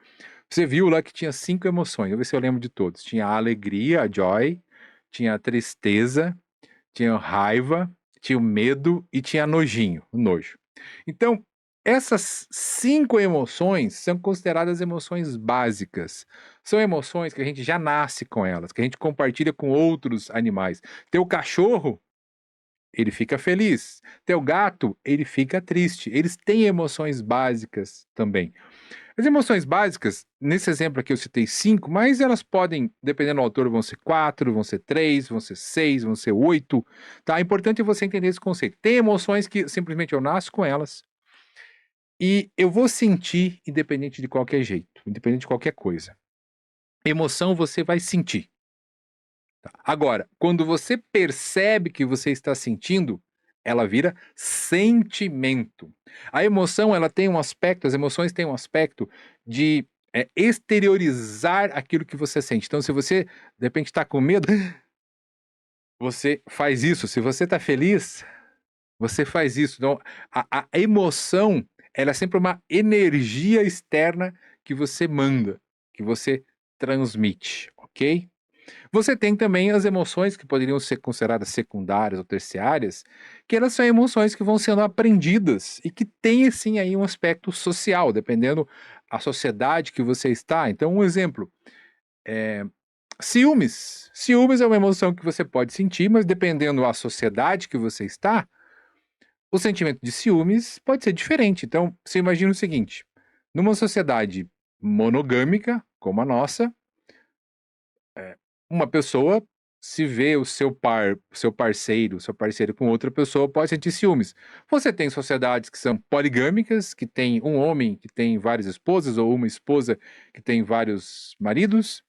Você viu lá que tinha 5 emoções, eu ver se eu lembro de todos. Tinha a alegria, a joy, tinha a tristeza, tinha raiva, tinha o medo e tinha nojinho, o nojo. Então, essas 5 emoções são consideradas emoções básicas. São emoções que a gente já nasce com elas, que a gente compartilha com outros animais. Teu cachorro, ele fica feliz. Teu gato, ele fica triste. Eles têm emoções básicas também. As emoções básicas, nesse exemplo aqui eu citei 5, mas elas podem, dependendo do autor, vão ser 4, vão ser 3, vão ser 6, vão ser 8, tá? É importante você entender esse conceito. Tem emoções que simplesmente eu nasço com elas e eu vou sentir independente de qualquer jeito, independente de qualquer coisa. Emoção você vai sentir. Tá? Agora, quando você percebe que você está sentindo, ela vira sentimento. A emoção, ela tem um aspecto, as emoções têm um aspecto de exteriorizar aquilo que você sente. Então, se você, de repente, está com medo, você faz isso. Se você está feliz, você faz isso. Então, a emoção, ela é sempre uma energia externa que você manda, que você transmite, ok? Você tem também as emoções que poderiam ser consideradas secundárias ou terciárias, que elas são emoções que vão sendo aprendidas e que têm sim aí um aspecto social, dependendo a sociedade que você está. Então, um exemplo, ciúmes. Ciúmes é uma emoção que você pode sentir, mas dependendo da sociedade que você está, o sentimento de ciúmes pode ser diferente. Então, você imagina o seguinte: numa sociedade monogâmica, como a nossa, uma pessoa, se vê o seu parceiro com outra pessoa, pode sentir ciúmes. Você tem sociedades que são poligâmicas, que tem um homem que tem várias esposas, ou uma esposa que tem vários maridos,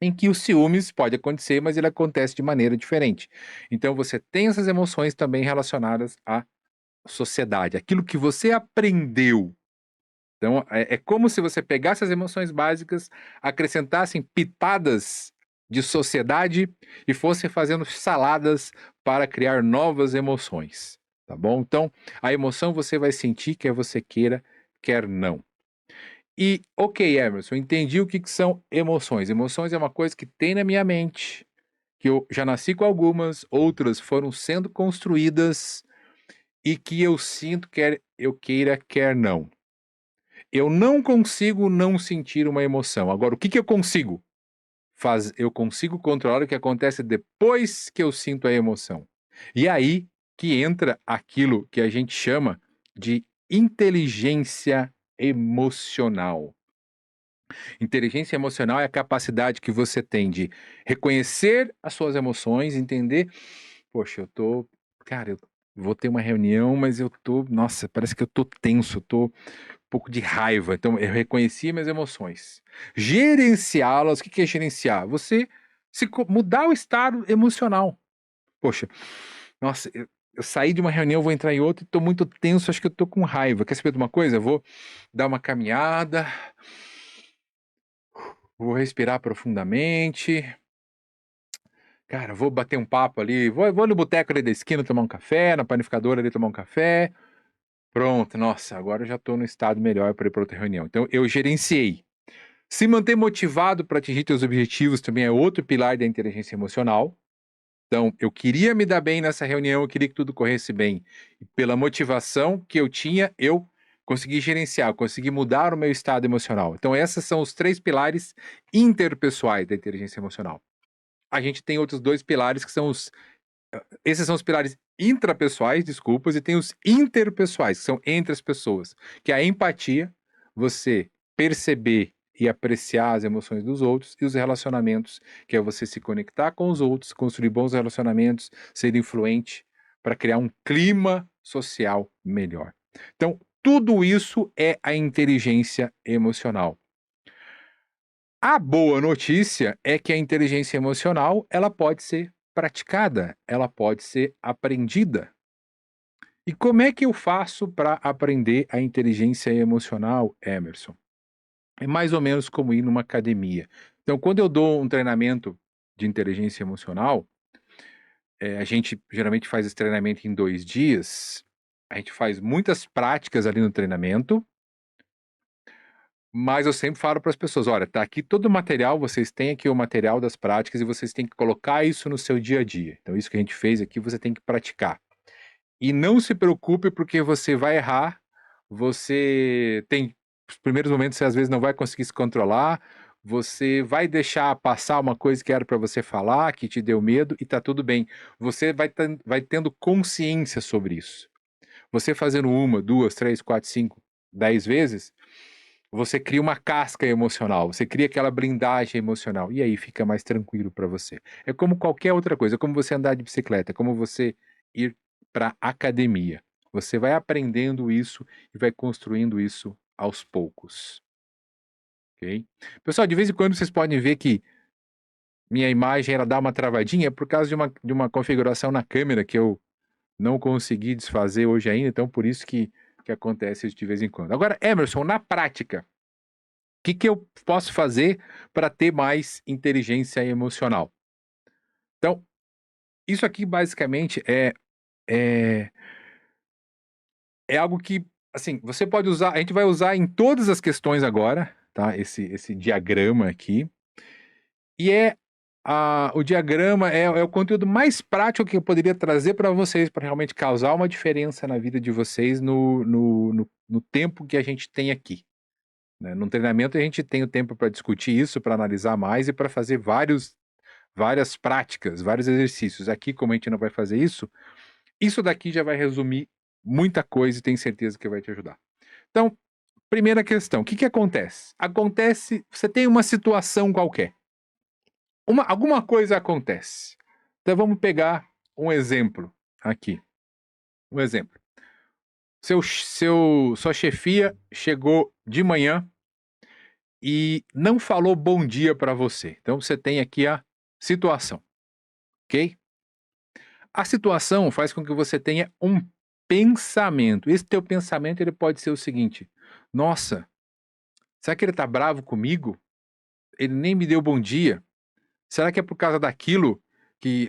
em que o ciúmes pode acontecer, mas ele acontece de maneira diferente. Então você tem essas emoções também relacionadas à sociedade, aquilo que você aprendeu. Então, é como se você pegasse as emoções básicas, acrescentassem pitadas de sociedade e fosse fazendo saladas para criar novas emoções, tá bom? Então, a emoção você vai sentir, quer você queira, quer não. E, ok, Emerson, entendi o que que são emoções. Emoções é uma coisa que tem na minha mente, que eu já nasci com algumas, outras foram sendo construídas e que eu sinto, quer eu queira, quer não. Eu não consigo não sentir uma emoção. Agora, o que que eu consigo? Eu consigo controlar o que acontece depois que eu sinto a emoção. E aí que entra aquilo que a gente chama de inteligência emocional. Inteligência emocional é a capacidade que você tem de reconhecer as suas emoções, entender, poxa, cara, eu vou ter uma reunião, mas nossa, parece que eu tô tenso, eu tô pouco de raiva. Então, eu reconheci minhas emoções. Gerenciá-las, o que que é gerenciar? Você mudar o estado emocional. Poxa, nossa, eu saí de uma reunião, vou entrar em outra e tô muito tenso, acho que eu tô com raiva. Quer saber de uma coisa? Eu vou dar uma caminhada, vou respirar profundamente cara, vou bater um papo ali, vou no boteco ali da esquina tomar um café, na panificadora ali tomar um café. Pronto, nossa, agora eu já estou no estado melhor para ir para outra reunião. Então eu gerenciei. Se manter motivado para atingir teus objetivos também é outro pilar da inteligência emocional. Então, eu queria me dar bem nessa reunião, eu queria que tudo corresse bem. E pela motivação que eu tinha, eu consegui gerenciar, eu consegui mudar o meu estado emocional. Então, esses são os 3 pilares interpessoais da inteligência emocional. A gente tem outros 2 pilares que são esses são os pilares intrapessoais, desculpas, e tem os interpessoais, que são entre as pessoas, que é a empatia, você perceber e apreciar as emoções dos outros, e os relacionamentos, que é você se conectar com os outros, construir bons relacionamentos, ser influente para criar um clima social melhor. Então, tudo isso é a inteligência emocional. A boa notícia é que a inteligência emocional, ela pode ser praticada, ela pode ser aprendida. E como é que eu faço para aprender a inteligência emocional, Emerson? É mais ou menos como ir numa academia. Então, quando eu dou um treinamento de inteligência emocional, a gente geralmente faz esse treinamento em 2 dias, a gente faz muitas práticas ali no treinamento, mas eu sempre falo para as pessoas: olha, tá aqui todo o material, vocês têm aqui o material das práticas e vocês têm que colocar isso no seu dia a dia. Então, isso que a gente fez aqui, você tem que praticar. E não se preocupe, porque você vai errar, você tem os primeiros momentos você às vezes não vai conseguir se controlar, você vai deixar passar uma coisa que era para você falar, que te deu medo, e tá tudo bem. Você vai tendo consciência sobre isso. Você fazendo 1, 2, 3, 4, 5, 10 vezes, você cria uma casca emocional, você cria aquela blindagem emocional, e aí fica mais tranquilo para você. É como qualquer outra coisa, é como você andar de bicicleta, é como você ir para academia. Você vai aprendendo isso e vai construindo isso aos poucos, ok? Pessoal, de vez em quando vocês podem ver que minha imagem ela dá uma travadinha por causa de uma configuração na câmera que eu não consegui desfazer hoje ainda, então por isso que acontece isso de vez em quando. Agora, Emerson, na prática, que eu posso fazer para ter mais inteligência emocional? Então, isso aqui basicamente é, é algo que, assim, você pode usar, a gente vai usar em todas as questões agora, tá? Esse diagrama aqui. E o diagrama é o conteúdo mais prático que eu poderia trazer para vocês, para realmente causar uma diferença na vida de vocês no tempo que a gente tem aqui. Né? No treinamento a gente tem o tempo para discutir isso, para analisar mais e para fazer várias práticas, vários exercícios. Aqui, como a gente não vai fazer isso, isso daqui já vai resumir muita coisa e tenho certeza que vai te ajudar. Então, primeira questão, o que acontece? Acontece, você tem uma situação qualquer. Alguma coisa acontece. Então vamos pegar um exemplo aqui. Um exemplo. Sua chefia chegou de manhã e não falou bom dia para você. Então você tem aqui a situação, ok? A situação faz com que você tenha um pensamento. Esse teu pensamento ele pode ser o seguinte: nossa, será que ele tá bravo comigo? Ele nem me deu bom dia. Será que é por causa daquilo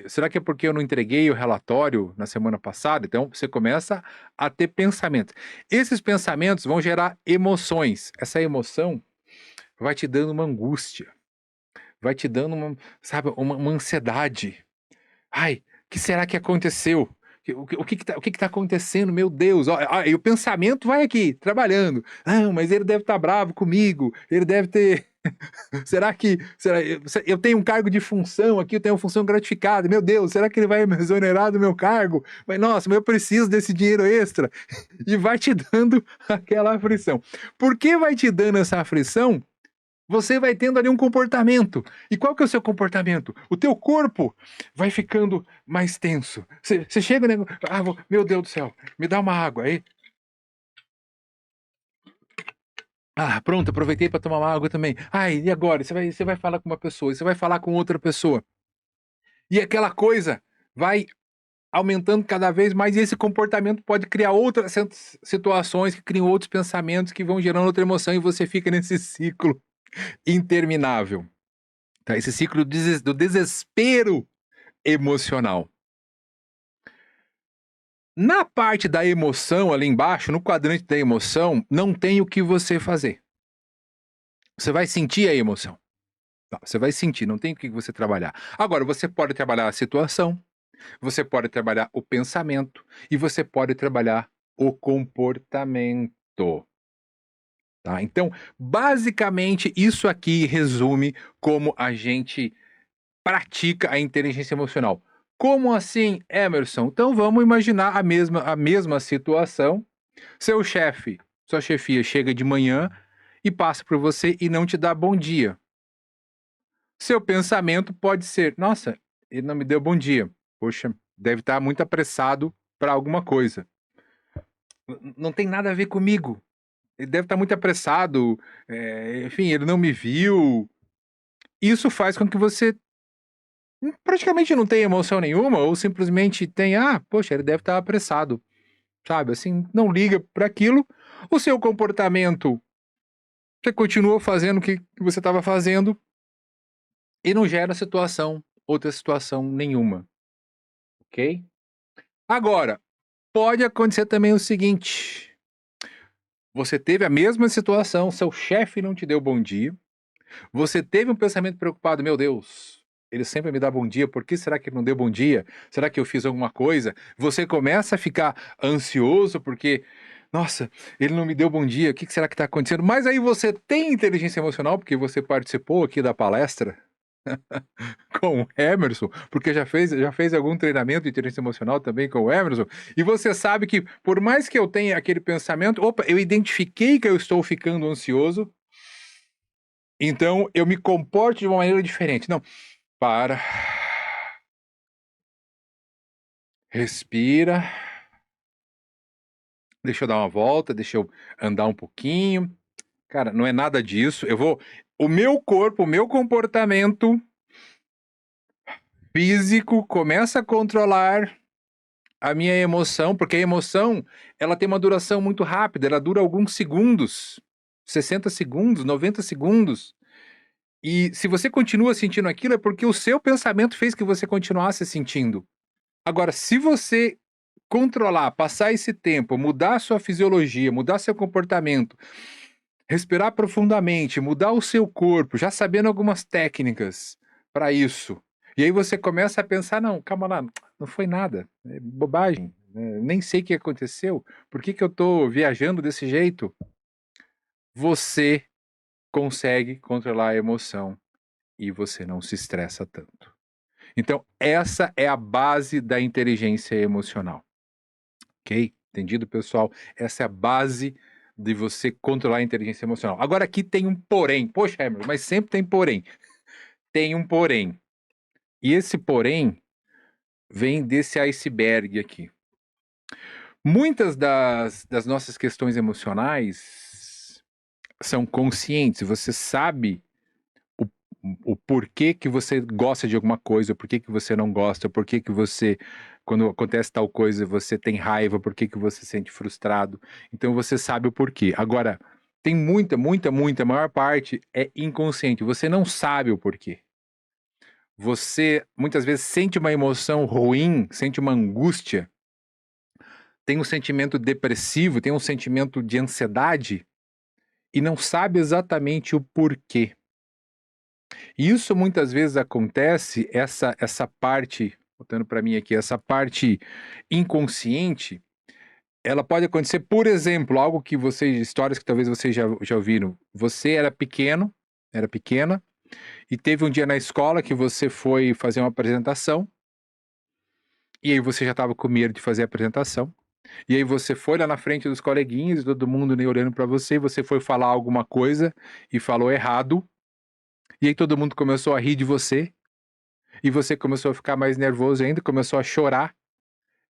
será que é porque eu não entreguei o relatório na semana passada? Então você começa a ter pensamentos. Esses pensamentos vão gerar emoções. Essa emoção vai te dando uma angústia, vai te dando sabe, uma ansiedade. Ai, o que será que aconteceu? O que tá acontecendo? Meu Deus! E o pensamento vai aqui, trabalhando. Ah, mas ele deve estar bravo comigo, ele deve ter. Eu tenho um cargo de função aqui, eu tenho uma função gratificada. Meu Deus, será que ele vai me exonerar do meu cargo? Mas nossa, mas eu preciso desse dinheiro extra. E vai te dando aquela aflição. Por que vai te dando essa aflição? Você vai tendo ali um comportamento. E qual que é o seu comportamento? O teu corpo vai ficando mais tenso. Você chega, né? Meu Deus do céu, me dá uma água aí. Pronto, aproveitei para tomar uma água também. E agora? Você vai falar com uma pessoa, e você vai falar com outra pessoa. E aquela coisa vai aumentando cada vez mais, e esse comportamento pode criar outras situações que criam outros pensamentos que vão gerando outra emoção, e você fica nesse ciclo interminável. Tá? Esse ciclo do desespero emocional. Na parte da emoção, ali embaixo, no quadrante da emoção, não tem o que você fazer. Você vai sentir a emoção. Tá, você vai sentir, não tem o que você trabalhar. Agora, você pode trabalhar a situação, você pode trabalhar o pensamento e você pode trabalhar o comportamento. Tá? Então, basicamente, isso aqui resume como a gente pratica a inteligência emocional. Como assim, Emerson? Então vamos imaginar a mesma situação. Seu chefe, sua chefia chega de manhã e passa por você e não te dá bom dia. Seu pensamento pode ser: nossa, ele não me deu bom dia. Poxa, deve estar muito apressado para alguma coisa. Não tem nada a ver comigo. Ele deve estar muito apressado, enfim, ele não me viu. Isso faz com que você praticamente não tenha emoção nenhuma ou simplesmente tenha: poxa, ele deve estar apressado, sabe? Assim, não liga para aquilo. O seu comportamento, você continua fazendo o que você estava fazendo e não gera outra situação nenhuma, ok? Agora, pode acontecer também o seguinte: você teve a mesma situação, seu chefe não te deu bom dia, você teve um pensamento preocupado: meu Deus, ele sempre me dá bom dia, por que será que ele não deu bom dia? Será que eu fiz alguma coisa? Você começa a ficar ansioso porque, nossa, ele não me deu bom dia, o que será que está acontecendo? Mas aí você tem inteligência emocional, porque você participou aqui da palestra com o Emerson, porque já fez algum treinamento de inteligência emocional também com o Emerson, e você sabe que por mais que eu tenha aquele pensamento, opa, eu identifiquei que eu estou ficando ansioso, então eu me comporto de uma maneira diferente. Não, para, respira, deixa eu dar uma volta, deixa eu andar um pouquinho. Cara, não é nada disso. O meu corpo, o meu comportamento físico começa a controlar a minha emoção, porque a emoção, ela tem uma duração muito rápida, ela dura alguns segundos, 60 segundos, 90 segundos. E se você continua sentindo aquilo, é porque o seu pensamento fez que você continuasse sentindo. Agora, se você controlar, passar esse tempo, mudar a sua fisiologia, mudar seu comportamento, respirar profundamente, mudar o seu corpo, já sabendo algumas técnicas para isso. E aí você começa a pensar: não, calma lá, não foi nada, é bobagem, nem sei o que aconteceu, por que eu estou viajando desse jeito? Você consegue controlar a emoção e você não se estressa tanto. Então, essa é a base da inteligência emocional. Ok? Entendido, pessoal? Essa é a base de você controlar a inteligência emocional. Agora aqui tem um porém. Poxa, Emerson, mas sempre tem porém. Tem um porém. E esse porém vem desse iceberg aqui. Muitas das nossas questões emocionais são conscientes. Você sabe o, o porquê que você gosta de alguma coisa, o porquê que você não gosta, o porquê que você, quando acontece tal coisa, você tem raiva, por que você se sente frustrado. Então você sabe o porquê. Agora, tem a maior parte é inconsciente. Você não sabe o porquê. Você muitas vezes sente uma emoção ruim, sente uma angústia, tem um sentimento depressivo, tem um sentimento de ansiedade e não sabe exatamente o porquê. E isso muitas vezes acontece, essa parte, voltando para mim aqui, essa parte inconsciente, ela pode acontecer, por exemplo, algo que histórias que talvez vocês já ouviram. Você era pequena, e teve um dia na escola que você foi fazer uma apresentação, e aí você já estava com medo de fazer a apresentação, e aí você foi lá na frente dos coleguinhas, todo mundo nem olhando para você, você foi falar alguma coisa e falou errado, e aí todo mundo começou a rir de você, e você começou a ficar mais nervoso ainda, começou a chorar,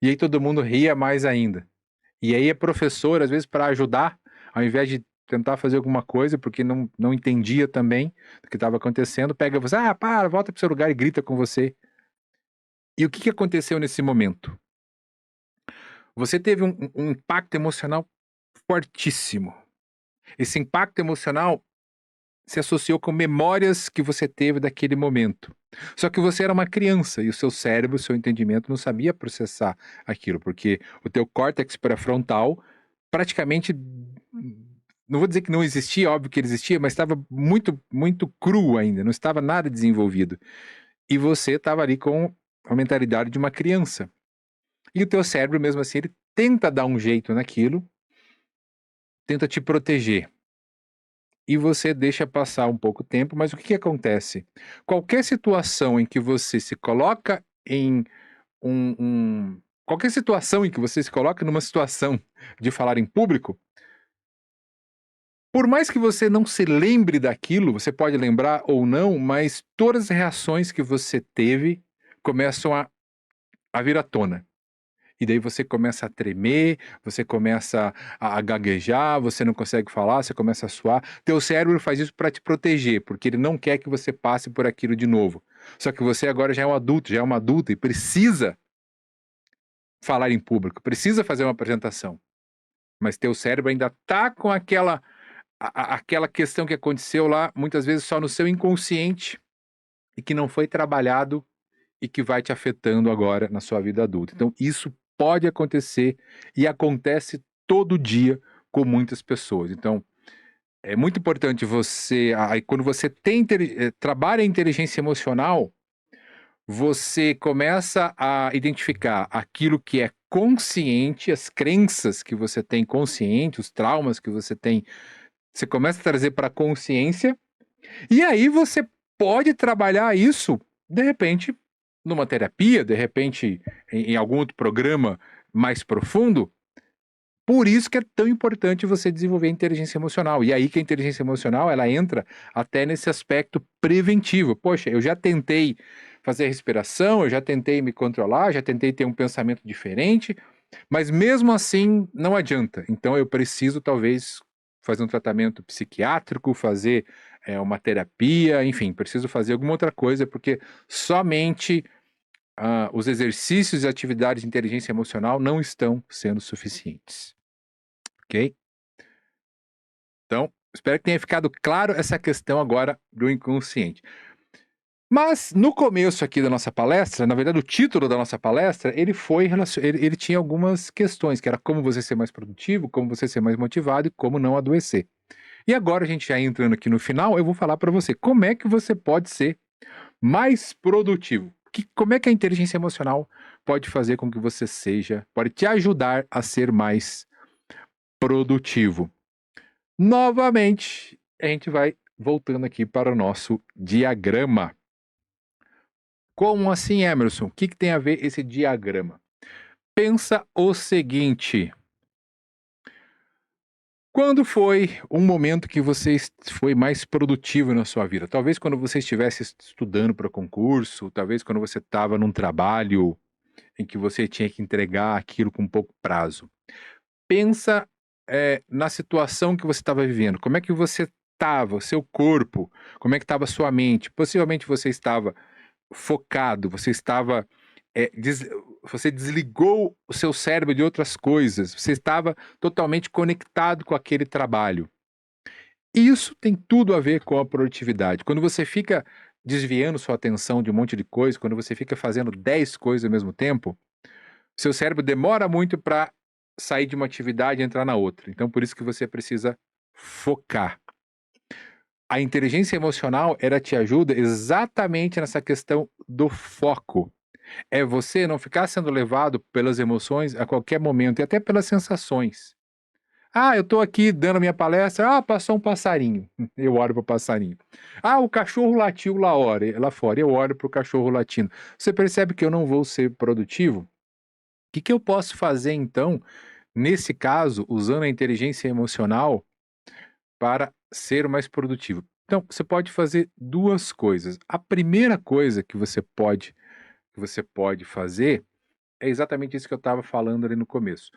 e aí todo mundo ria mais ainda. E aí a professora, às vezes para ajudar, ao invés de tentar fazer alguma coisa, porque não entendia também o que estava acontecendo, pega você: para, volta para o seu lugar e grita com você. E o que aconteceu nesse momento? Você teve um impacto emocional fortíssimo. Esse impacto emocional se associou com memórias que você teve daquele momento. Só que você era uma criança e o seu cérebro, o seu entendimento não sabia processar aquilo, porque o teu córtex pré-frontal praticamente, não vou dizer que não existia, óbvio que ele existia, mas estava muito, muito cru ainda, não estava nada desenvolvido. E você estava ali com a mentalidade de uma criança. E o teu cérebro, mesmo assim, ele tenta dar um jeito naquilo, tenta te proteger. E você deixa passar um pouco tempo, mas o que que acontece? Qualquer situação em que você se coloca em qualquer situação em que você se coloca numa situação de falar em público, por mais que você não se lembre daquilo, você pode lembrar ou não, mas todas as reações que você teve começam a vir à tona. E daí você começa a tremer, você começa a gaguejar, você não consegue falar, você começa a suar. Teu cérebro faz isso para te proteger, porque ele não quer que você passe por aquilo de novo. Só que você agora já é um adulto, já é uma adulta e precisa falar em público, precisa fazer uma apresentação. Mas teu cérebro ainda tá com aquela questão que aconteceu lá, muitas vezes só no seu inconsciente e que não foi trabalhado e que vai te afetando agora na sua vida adulta. Então, isso pode acontecer e acontece todo dia com muitas pessoas. Então, é muito importante você, aí quando você trabalha a inteligência emocional, você começa a identificar aquilo que é consciente, as crenças que você tem consciente, os traumas que você tem, você começa a trazer para a consciência, e aí você pode trabalhar isso, de repente, numa terapia, de repente, em algum outro programa mais profundo. Por isso que é tão importante você desenvolver a inteligência emocional. E aí que a inteligência emocional, ela entra até nesse aspecto preventivo. Poxa, eu já tentei fazer respiração, eu já tentei me controlar, já tentei ter um pensamento diferente, mas mesmo assim não adianta. Então eu preciso talvez fazer um tratamento psiquiátrico, fazer uma terapia, enfim, preciso fazer alguma outra coisa, porque somente os exercícios e atividades de inteligência emocional não estão sendo suficientes. Ok? Então, espero que tenha ficado claro essa questão agora do inconsciente. Mas no começo aqui da nossa palestra, na verdade o título da nossa palestra, ele tinha algumas questões, que era como você ser mais produtivo, como você ser mais motivado e como não adoecer. E agora a gente já entrando aqui no final, eu vou falar para você como é que você pode ser mais produtivo. Como é que a inteligência emocional pode fazer com que você pode te ajudar a ser mais produtivo. Novamente, a gente vai voltando aqui para o nosso diagrama. Como assim, Emerson? O que tem a ver esse diagrama? Pensa o seguinte: quando foi um momento que você foi mais produtivo na sua vida? Talvez quando você estivesse estudando para concurso, talvez quando você estava num trabalho em que você tinha que entregar aquilo com pouco prazo. Pensa na situação que você estava vivendo. Como é que você estava, o seu corpo, como é que estava a sua mente? Possivelmente você estava focado, você estava, você desligou o seu cérebro de outras coisas, você estava totalmente conectado com aquele trabalho. Isso tem tudo a ver com a produtividade. Quando você fica desviando sua atenção de um monte de coisa, quando você fica fazendo 10 coisas ao mesmo tempo, seu cérebro demora muito para sair de uma atividade e entrar na outra. Então, por isso que você precisa focar. A inteligência emocional, ela te ajuda exatamente nessa questão do foco. É você não ficar sendo levado pelas emoções a qualquer momento e até pelas sensações. Ah, eu estou aqui dando a minha palestra, passou um passarinho. Eu olho para o passarinho. O cachorro latiu lá fora, eu olho para o cachorro latindo. Você percebe que eu não vou ser produtivo? O que eu posso fazer então, nesse caso, usando a inteligência emocional para ser mais produtivo? Então, você pode fazer duas coisas. A primeira coisa que você pode fazer é exatamente isso que eu estava falando ali no começo.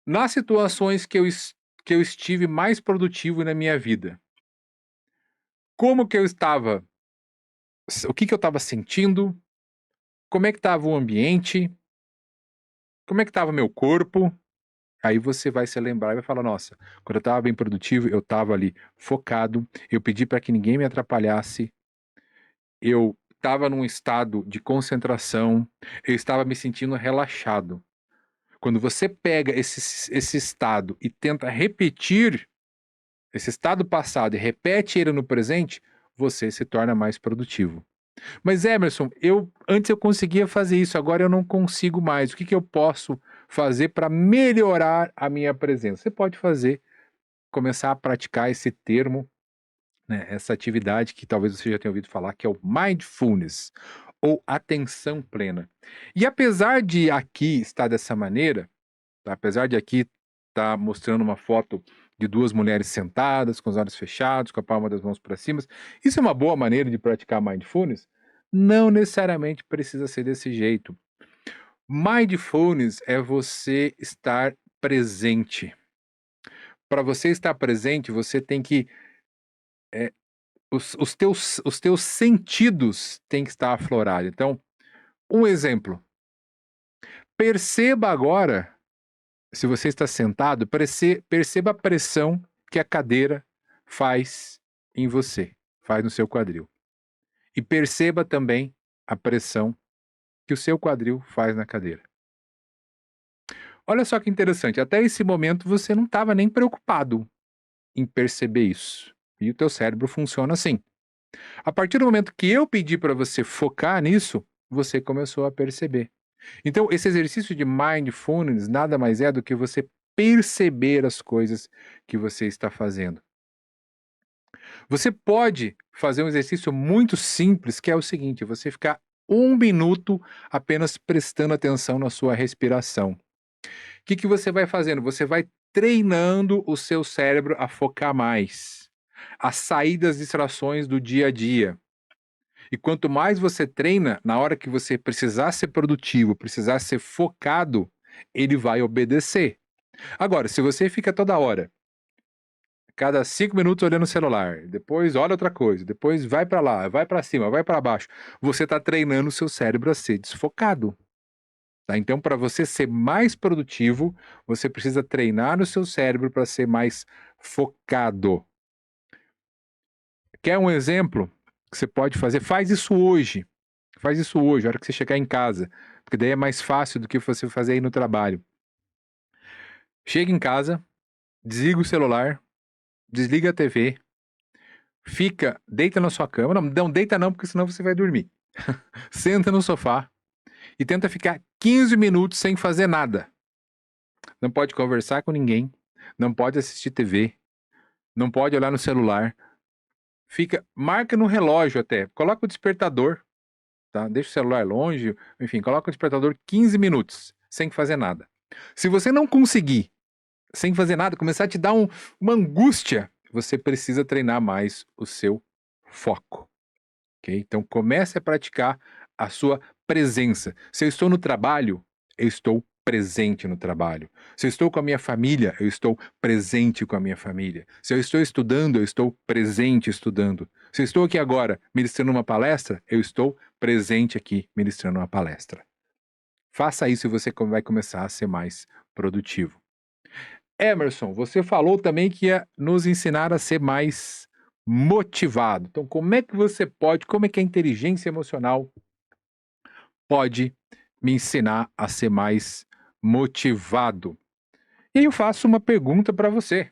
Nas situações que eu estive mais produtivo na minha vida, como que eu estava? O que eu estava sentindo? Como é que estava o ambiente? Como é que estava meu corpo? Aí você vai se lembrar e vai falar: nossa, quando eu estava bem produtivo, eu estava ali focado, eu pedi para que ninguém me atrapalhasse, eu estava num estado de concentração, eu estava me sentindo relaxado. Quando você pega esse estado e tenta repetir esse estado passado e repete ele no presente, você se torna mais produtivo. Mas Emerson, antes eu conseguia fazer isso, agora eu não consigo mais. O que eu posso fazer para melhorar a minha presença? Você pode começar a praticar esse termo, né, essa atividade que talvez você já tenha ouvido falar, que é o mindfulness, ou atenção plena. E apesar de aqui estar dessa maneira, tá, apesar de aqui estar mostrando uma foto de duas mulheres sentadas, com os olhos fechados, com a palma das mãos para cima, isso é uma boa maneira de praticar mindfulness? Não necessariamente precisa ser desse jeito. Mindfulness é você estar presente. Para você estar presente, você tem que os teus sentidos têm que estar aflorados. Então, um exemplo. Perceba agora, se você está sentado, perceba a pressão que a cadeira faz em você, faz no seu quadril. E perceba também a pressão que o seu quadril faz na cadeira. Olha só que interessante, até esse momento você não estava nem preocupado em perceber isso. E o teu cérebro funciona assim. A partir do momento que eu pedi para você focar nisso, você começou a perceber. Então, esse exercício de mindfulness nada mais é do que você perceber as coisas que você está fazendo. Você pode fazer um exercício muito simples, que é o seguinte: você ficar 1 minuto apenas prestando atenção na sua respiração. O que você vai fazendo? Você vai treinando o seu cérebro a focar mais, a sair das distrações do dia a dia. E quanto mais você treina, na hora que você precisar ser produtivo, precisar ser focado, ele vai obedecer. Agora, se você fica toda hora, cada 5 minutos olhando o celular, depois olha outra coisa, depois vai para lá, vai para cima, vai para baixo, você está treinando o seu cérebro a ser desfocado. Tá? Então, para você ser mais produtivo, você precisa treinar o seu cérebro para ser mais focado. Quer um exemplo que você pode fazer? Faz isso hoje. Faz isso hoje, a hora que você chegar em casa. Porque daí é mais fácil do que você fazer aí no trabalho. Chega em casa, desliga o celular, desliga a TV, deita na sua cama. Não deita não, porque senão você vai dormir. Senta no sofá e tenta ficar 15 minutos sem fazer nada. Não pode conversar com ninguém, não pode assistir TV, não pode olhar no celular. Marca no relógio até, coloca o despertador, tá? Deixa o celular longe, enfim, coloca o despertador 15 minutos, sem fazer nada. Se você não conseguir, sem fazer nada, começar a te dar uma angústia, você precisa treinar mais o seu foco, ok? Então comece a praticar a sua presença. Se eu estou no trabalho, eu estou presente no trabalho. Se eu estou com a minha família, eu estou presente com a minha família. Se eu estou estudando, eu estou presente estudando. Se eu estou aqui agora ministrando uma palestra, eu estou presente aqui ministrando uma palestra. Faça isso e você vai começar a ser mais produtivo. Emerson, você falou também que ia nos ensinar a ser mais motivado. Então, como é que a inteligência emocional pode me ensinar a ser mais motivado? E aí eu faço uma pergunta para você.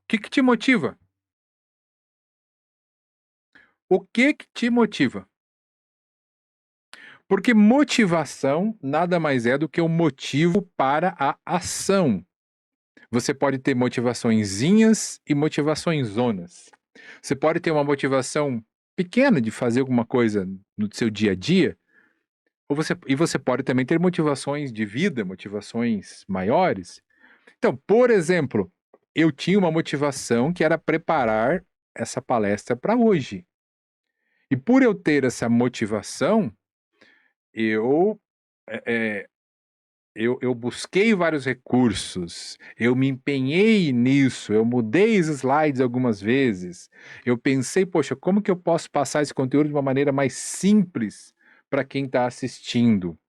O que te motiva? O que te motiva? Porque motivação nada mais é do que um motivo para a ação. Você pode ter motivaçõezinhas e motivações zonas. Você pode ter uma motivação pequena de fazer alguma coisa no seu dia a dia, e você pode também ter motivações de vida, motivações maiores. Então, por exemplo, eu tinha uma motivação que era preparar essa palestra para hoje. E por eu ter essa motivação, eu, eh, eu busquei vários recursos, eu me empenhei nisso, eu mudei os slides algumas vezes. Eu pensei, poxa, como que eu posso passar esse conteúdo de uma maneira mais simples para quem está assistindo?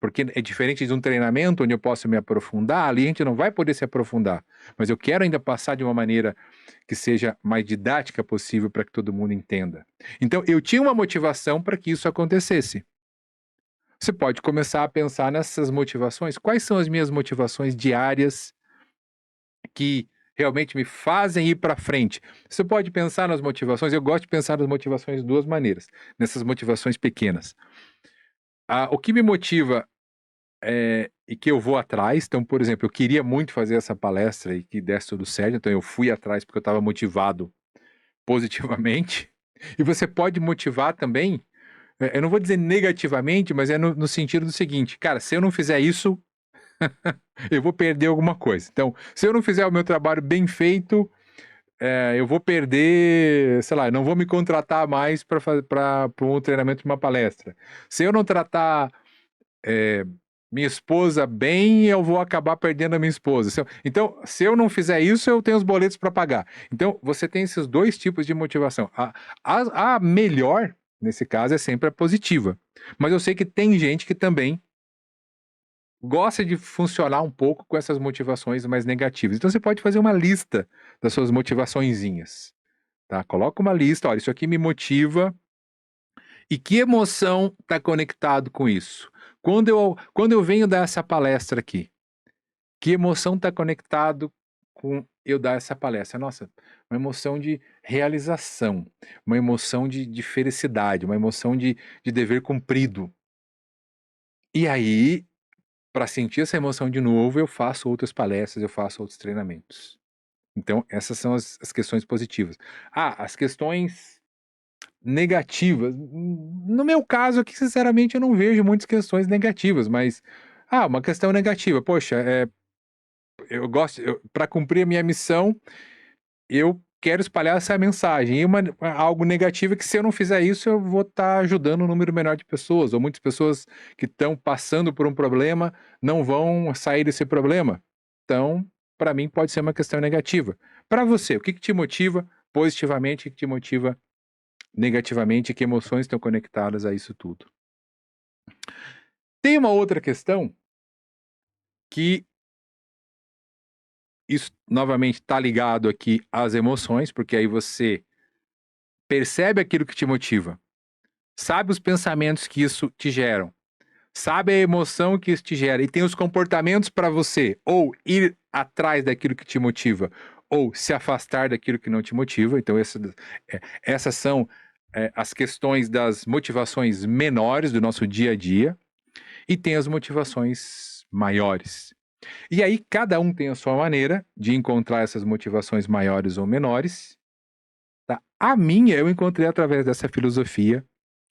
Porque é diferente de um treinamento onde eu posso me aprofundar, ali a gente não vai poder se aprofundar. Mas eu quero ainda passar de uma maneira que seja mais didática possível para que todo mundo entenda. Então, eu tinha uma motivação para que isso acontecesse. Você pode começar a pensar nessas motivações. Quais são as minhas motivações diárias que realmente me fazem ir para frente? Você pode pensar nas motivações. Eu gosto de pensar nas motivações de duas maneiras, nessas motivações pequenas. O que me motiva e que eu vou atrás. Então, por exemplo, eu queria muito fazer essa palestra e que desse tudo certo, então eu fui atrás porque eu estava motivado positivamente. E você pode motivar também, eu não vou dizer negativamente, mas é no sentido do seguinte, cara, se eu não fizer isso, eu vou perder alguma coisa. Então, se eu não fizer o meu trabalho bem feito, eu vou perder, sei lá, eu não vou me contratar mais para um treinamento de uma palestra. Se eu não tratar minha esposa bem, eu vou acabar perdendo a minha esposa. Então, se eu não fizer isso, eu tenho os boletos para pagar. Então, você tem esses dois tipos de motivação. A melhor, nesse caso, é sempre a positiva. Mas eu sei que tem gente que também gosta de funcionar um pouco com essas motivações mais negativas. Então, você pode fazer uma lista das suas motivaçõezinhas. Tá? Coloca uma lista, olha, isso aqui me motiva. E que emoção está conectado com isso? Quando eu venho dar essa palestra aqui, que emoção está conectado com eu dar essa palestra? Nossa, uma emoção de realização, uma emoção de felicidade, uma emoção de dever cumprido. E aí, para sentir essa emoção de novo, eu faço outras palestras, eu faço outros treinamentos. Então, essas são as questões positivas. As questões negativas. No meu caso aqui, sinceramente, eu não vejo muitas questões negativas, mas uma questão negativa. Poxa, eu gosto, para cumprir a minha missão, eu quero espalhar essa mensagem. E algo negativo é que se eu não fizer isso, eu vou estar ajudando um número menor de pessoas, ou muitas pessoas que estão passando por um problema não vão sair desse problema. Então, para mim, pode ser uma questão negativa. Para você, o que te motiva positivamente, o que te motiva negativamente, que emoções estão conectadas a isso tudo? Tem uma outra questão que isso novamente está ligado aqui às emoções, porque aí você percebe aquilo que te motiva, sabe os pensamentos que isso te geram, sabe a emoção que isso te gera e tem os comportamentos para você ou ir atrás daquilo que te motiva ou se afastar daquilo que não te motiva. Então essas são as questões das motivações menores do nosso dia a dia. E tem as motivações maiores. E aí, cada um tem a sua maneira de encontrar essas motivações maiores ou menores. Tá? A minha eu encontrei através dessa filosofia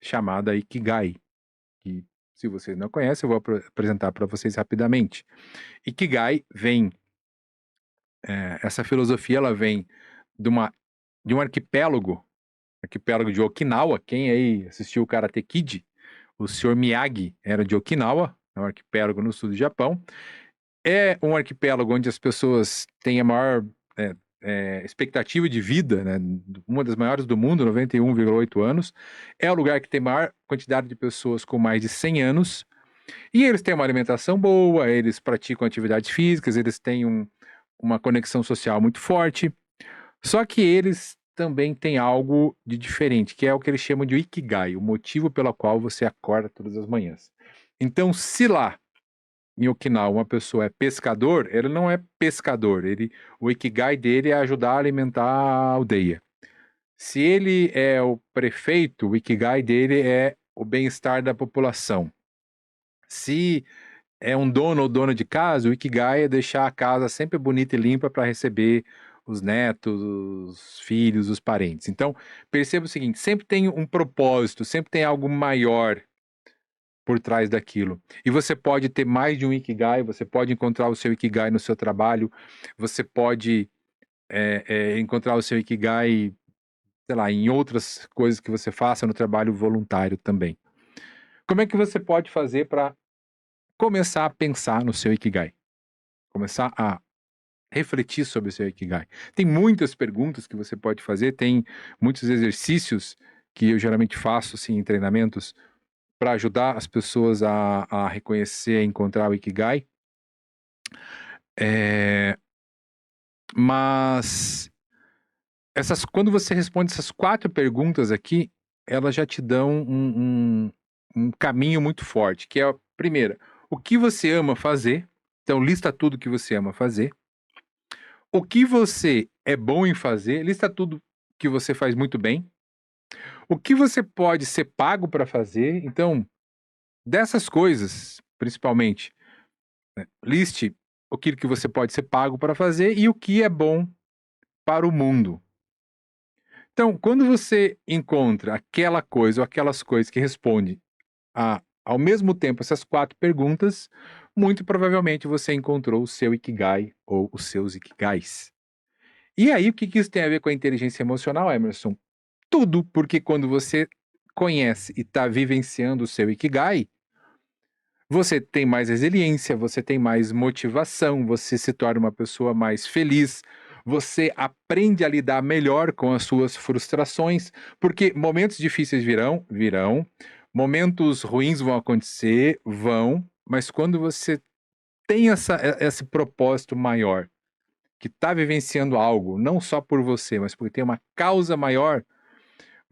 chamada Ikigai, que, se vocês não conhecem, eu vou apresentar para vocês rapidamente. Ikigai vem, essa filosofia ela vem de um arquipélago de Okinawa. Quem aí assistiu o Karate Kid? O Sr. Miyagi era de Okinawa, é um arquipélago no sul do Japão. É um arquipélago onde as pessoas têm a maior expectativa de vida, né? Uma das maiores do mundo, 91,8 anos. É o lugar que tem maior quantidade de pessoas com mais de 100 anos. E eles têm uma alimentação boa, eles praticam atividades físicas, eles têm uma conexão social muito forte. Só que eles também têm algo de diferente, que é o que eles chamam de Ikigai, o motivo pelo qual você acorda todas as manhãs. Então, se lá em Okinawa uma pessoa é pescador, ele não é pescador, o Ikigai dele é ajudar a alimentar a aldeia. Se ele é o prefeito, o Ikigai dele é o bem-estar da população. Se é um dono ou dona de casa, o Ikigai é deixar a casa sempre bonita e limpa para receber os netos, os filhos, os parentes. Então, perceba o seguinte, sempre tem um propósito, sempre tem algo maior por trás daquilo. E você pode ter mais de um Ikigai, você pode encontrar o seu Ikigai no seu trabalho, você pode encontrar o seu Ikigai, sei lá, em outras coisas que você faça no trabalho voluntário também. Como é que você pode fazer para começar a pensar no seu Ikigai? Começar a refletir sobre o seu Ikigai. Tem muitas perguntas que você pode fazer, tem muitos exercícios que eu geralmente faço assim, em treinamentos para ajudar as pessoas a reconhecer, a encontrar o Ikigai. Mas quando você responde essas 4 perguntas aqui, elas já te dão um caminho muito forte, que é a primeira, o que você ama fazer? Então lista tudo que você ama fazer. O que você é bom em fazer? Lista tudo que você faz muito bem. O que você pode ser pago para fazer? Então, dessas coisas, principalmente, liste aquilo que você pode ser pago para fazer e o que é bom para o mundo. Então, quando você encontra aquela coisa ou aquelas coisas que respondem ao mesmo tempo essas 4 perguntas, muito provavelmente você encontrou o seu Ikigai ou os seus Ikigais. E aí, o que isso tem a ver com a inteligência emocional, Emerson? Tudo, porque quando você conhece e está vivenciando o seu Ikigai, você tem mais resiliência, você tem mais motivação, você se torna uma pessoa mais feliz, você aprende a lidar melhor com as suas frustrações, porque momentos difíceis virão, momentos ruins vão acontecer, mas quando você tem esse propósito maior, que está vivenciando algo, não só por você, mas porque tem uma causa maior,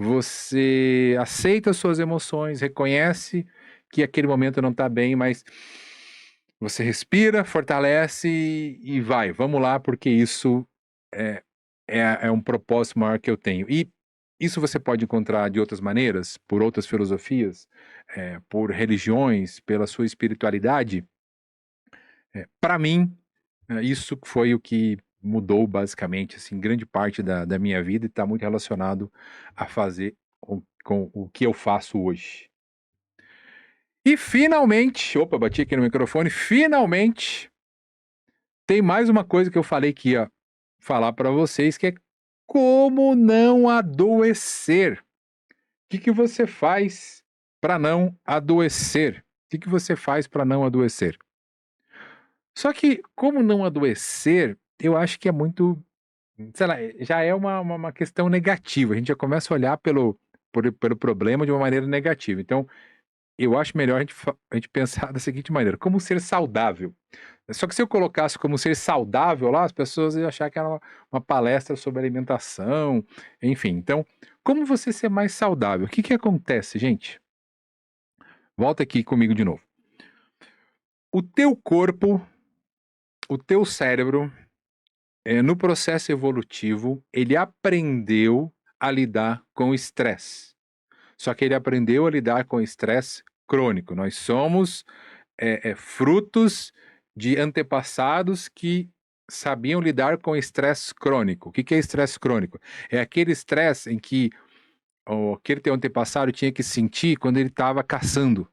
você aceita as suas emoções, reconhece que aquele momento não está bem, mas você respira, fortalece e vai. Vamos lá, porque isso é um propósito maior que eu tenho. E isso você pode encontrar de outras maneiras, por outras filosofias, por religiões, pela sua espiritualidade. Para mim, isso foi o que mudou basicamente, assim, grande parte da minha vida e está muito relacionado a fazer com o que eu faço hoje. E finalmente, opa, bati aqui no microfone, finalmente tem mais uma coisa que eu falei que ia falar para vocês, que é como não adoecer. O que você faz para não adoecer? O que você faz para não adoecer? Só que como não adoecer, eu acho que é muito, sei lá, já é uma questão negativa. A gente já começa a olhar pelo problema de uma maneira negativa. Então, eu acho melhor a gente pensar da seguinte maneira: como ser saudável. Só que se eu colocasse como ser saudável lá, as pessoas iam achar que era uma palestra sobre alimentação, enfim. Então, como você ser mais saudável? O que acontece, gente? Volta aqui comigo de novo. O teu corpo, o teu cérebro, no processo evolutivo, ele aprendeu a lidar com o estresse. Só que ele aprendeu a lidar com o estresse crônico. Nós somos frutos de antepassados que sabiam lidar com estresse crônico. O que é estresse crônico? É aquele estresse em que aquele teu antepassado tinha que sentir quando ele estava caçando.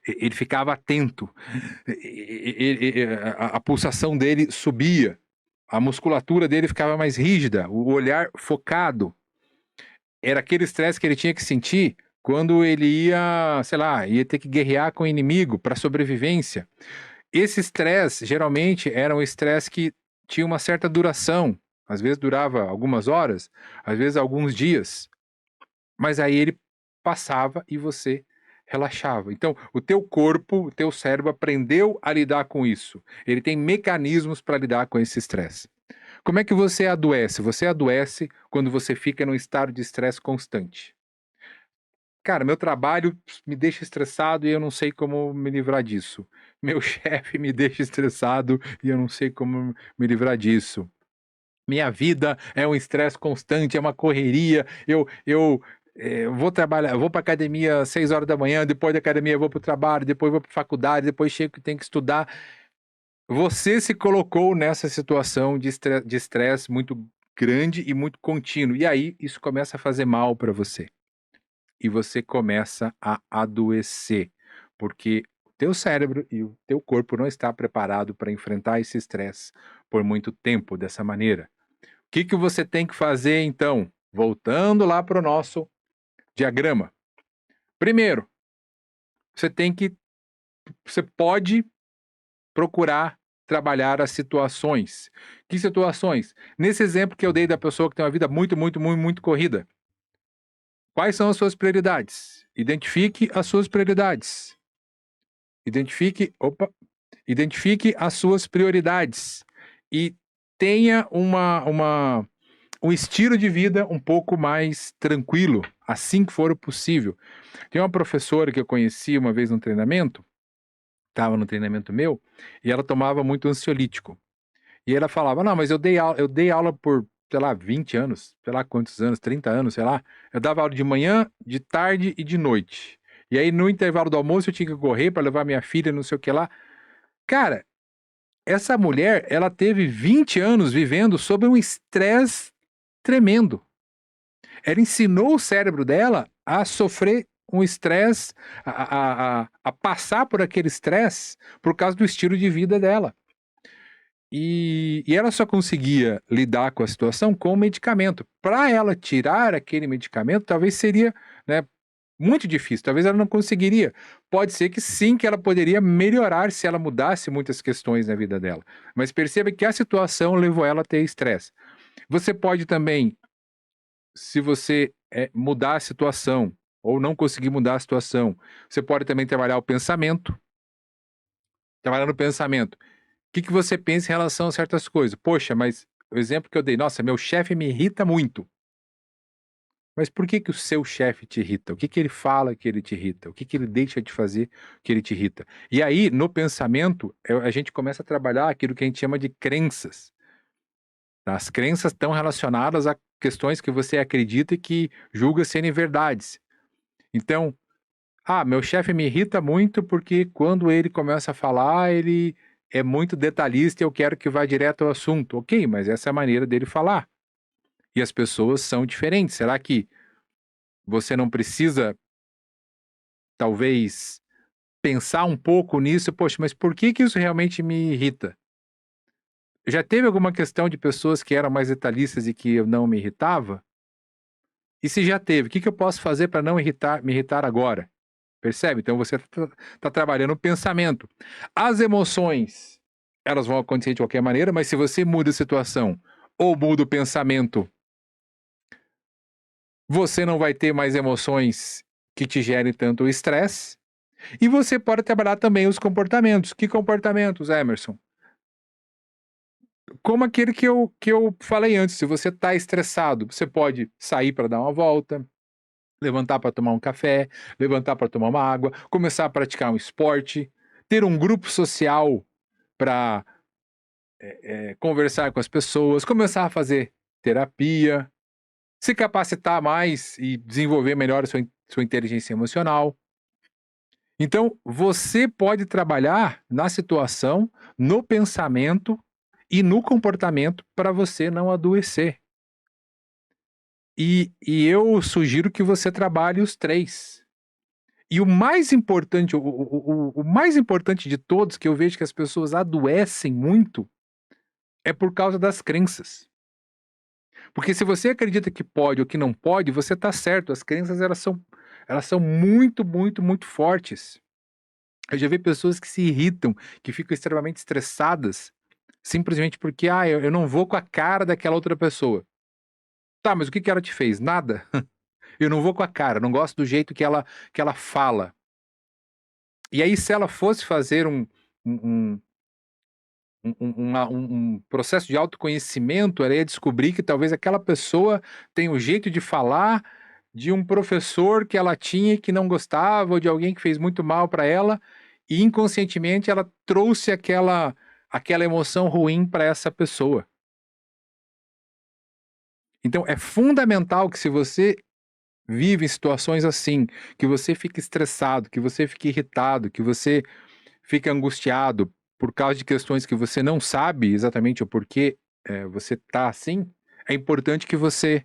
Ele ficava atento, a pulsação dele subia, a musculatura dele ficava mais rígida, o olhar focado. Era aquele estresse que ele tinha que sentir quando ele ia, sei lá, ia ter que guerrear com o inimigo para sobrevivência. Esse estresse, geralmente, era um estresse que tinha uma certa duração. Às vezes durava algumas horas, às vezes alguns dias. Mas aí ele passava e você relaxava. Então, o teu corpo, o teu cérebro aprendeu a lidar com isso. Ele tem mecanismos para lidar com esse estresse. Como é que você adoece? Você adoece quando você fica num estado de estresse constante. Cara, meu trabalho me deixa estressado e eu não sei como me livrar disso. Meu chefe me deixa estressado e eu não sei como me livrar disso. Minha vida é um estresse constante, é uma correria. Eu vou trabalhar, vou para academia às 6 horas da manhã, depois da academia eu vou para o trabalho, depois vou para faculdade, depois chego que tenho que estudar. Você se colocou nessa situação de estresse muito grande e muito contínuo. E aí isso começa a fazer mal para você. E você começa a adoecer, porque o teu cérebro e o teu corpo não está preparado para enfrentar esse estresse por muito tempo dessa maneira. O que você tem que fazer então? Voltando lá para o nosso diagrama. Primeiro, você pode procurar trabalhar as situações. Que situações? Nesse exemplo que eu dei da pessoa que tem uma vida muito, muito, muito, muito corrida. Quais são as suas prioridades? Identifique as suas prioridades. Identifique as suas prioridades e tenha um estilo de vida um pouco mais tranquilo, assim que for possível. Tem uma professora que eu conheci uma vez no treinamento, estava no treinamento meu, e ela tomava muito ansiolítico. E ela falava, não, mas eu dei aula por, sei lá, 20 anos, sei lá quantos anos, 30 anos, sei lá. Eu dava aula de manhã, de tarde e de noite. E aí, no intervalo do almoço, eu tinha que correr para levar minha filha, não sei o que lá. Cara, essa mulher, ela teve 20 anos vivendo sob um estresse tremendo. Ela ensinou o cérebro dela a sofrer um estresse, a passar por aquele estresse por causa do estilo de vida dela. E ela só conseguia lidar com a situação com o medicamento. Para ela tirar aquele medicamento, talvez seria, né, muito difícil, talvez ela não conseguiria. Pode ser que sim, que ela poderia melhorar se ela mudasse muitas questões na vida dela. Mas perceba que a situação levou ela a ter estresse. Você pode também, se você mudar a situação, ou não conseguir mudar a situação, você pode também trabalhar o pensamento. Trabalhar no pensamento. O que você pensa em relação a certas coisas? Poxa, mas o exemplo que eu dei, nossa, meu chefe me irrita muito. Mas por que o seu chefe te irrita? O que ele fala que ele te irrita? O que ele deixa de fazer que ele te irrita? E aí, no pensamento, a gente começa a trabalhar aquilo que a gente chama de crenças. As crenças estão relacionadas a questões que você acredita e que julga serem verdades. Então, meu chefe me irrita muito porque quando ele começa a falar, ele é muito detalhista e eu quero que vá direto ao assunto. Ok, mas essa é a maneira dele falar. E as pessoas são diferentes. Será que você não precisa, talvez, pensar um pouco nisso? Poxa, mas por que isso realmente me irrita? Já teve alguma questão de pessoas que eram mais detalhistas e que eu não me irritava? E se já teve, o que eu posso fazer para não me irritar agora? Percebe? Então você está trabalhando o pensamento. As emoções, elas vão acontecer de qualquer maneira, mas se você muda a situação ou muda o pensamento, você não vai ter mais emoções que te gerem tanto estresse. E você pode trabalhar também os comportamentos. Que comportamentos, Emerson? Como aquele que eu falei antes. Se você está estressado, você pode sair para dar uma volta, levantar para tomar um café, levantar para tomar uma água, começar a praticar um esporte, ter um grupo social para conversar com as pessoas, começar a fazer terapia, se capacitar mais e desenvolver melhor a sua inteligência emocional. Então, você pode trabalhar na situação, no pensamento e no comportamento para você não adoecer. E eu sugiro que você trabalhe os três. E o mais importante, o mais importante de todos, que eu vejo que as pessoas adoecem muito, é por causa das crenças. Porque se você acredita que pode ou que não pode, você está certo. As crenças, elas são muito, muito, muito fortes. Eu já vi pessoas que se irritam, que ficam extremamente estressadas, simplesmente porque, eu não vou com a cara daquela outra pessoa. Tá, mas o que ela te fez? Nada. Eu não vou com a cara, não gosto do jeito que ela fala. E aí, se ela fosse fazer um, um processo de autoconhecimento, ela ia descobrir que talvez aquela pessoa tem um jeito de falar de um professor que ela tinha e que não gostava, ou de alguém que fez muito mal para ela, e inconscientemente ela trouxe aquela emoção ruim para essa pessoa. Então é fundamental que, se você vive em situações assim, que você fique estressado, que você fique irritado, que você fique angustiado por causa de questões que você não sabe exatamente o porquê você está assim, é importante que você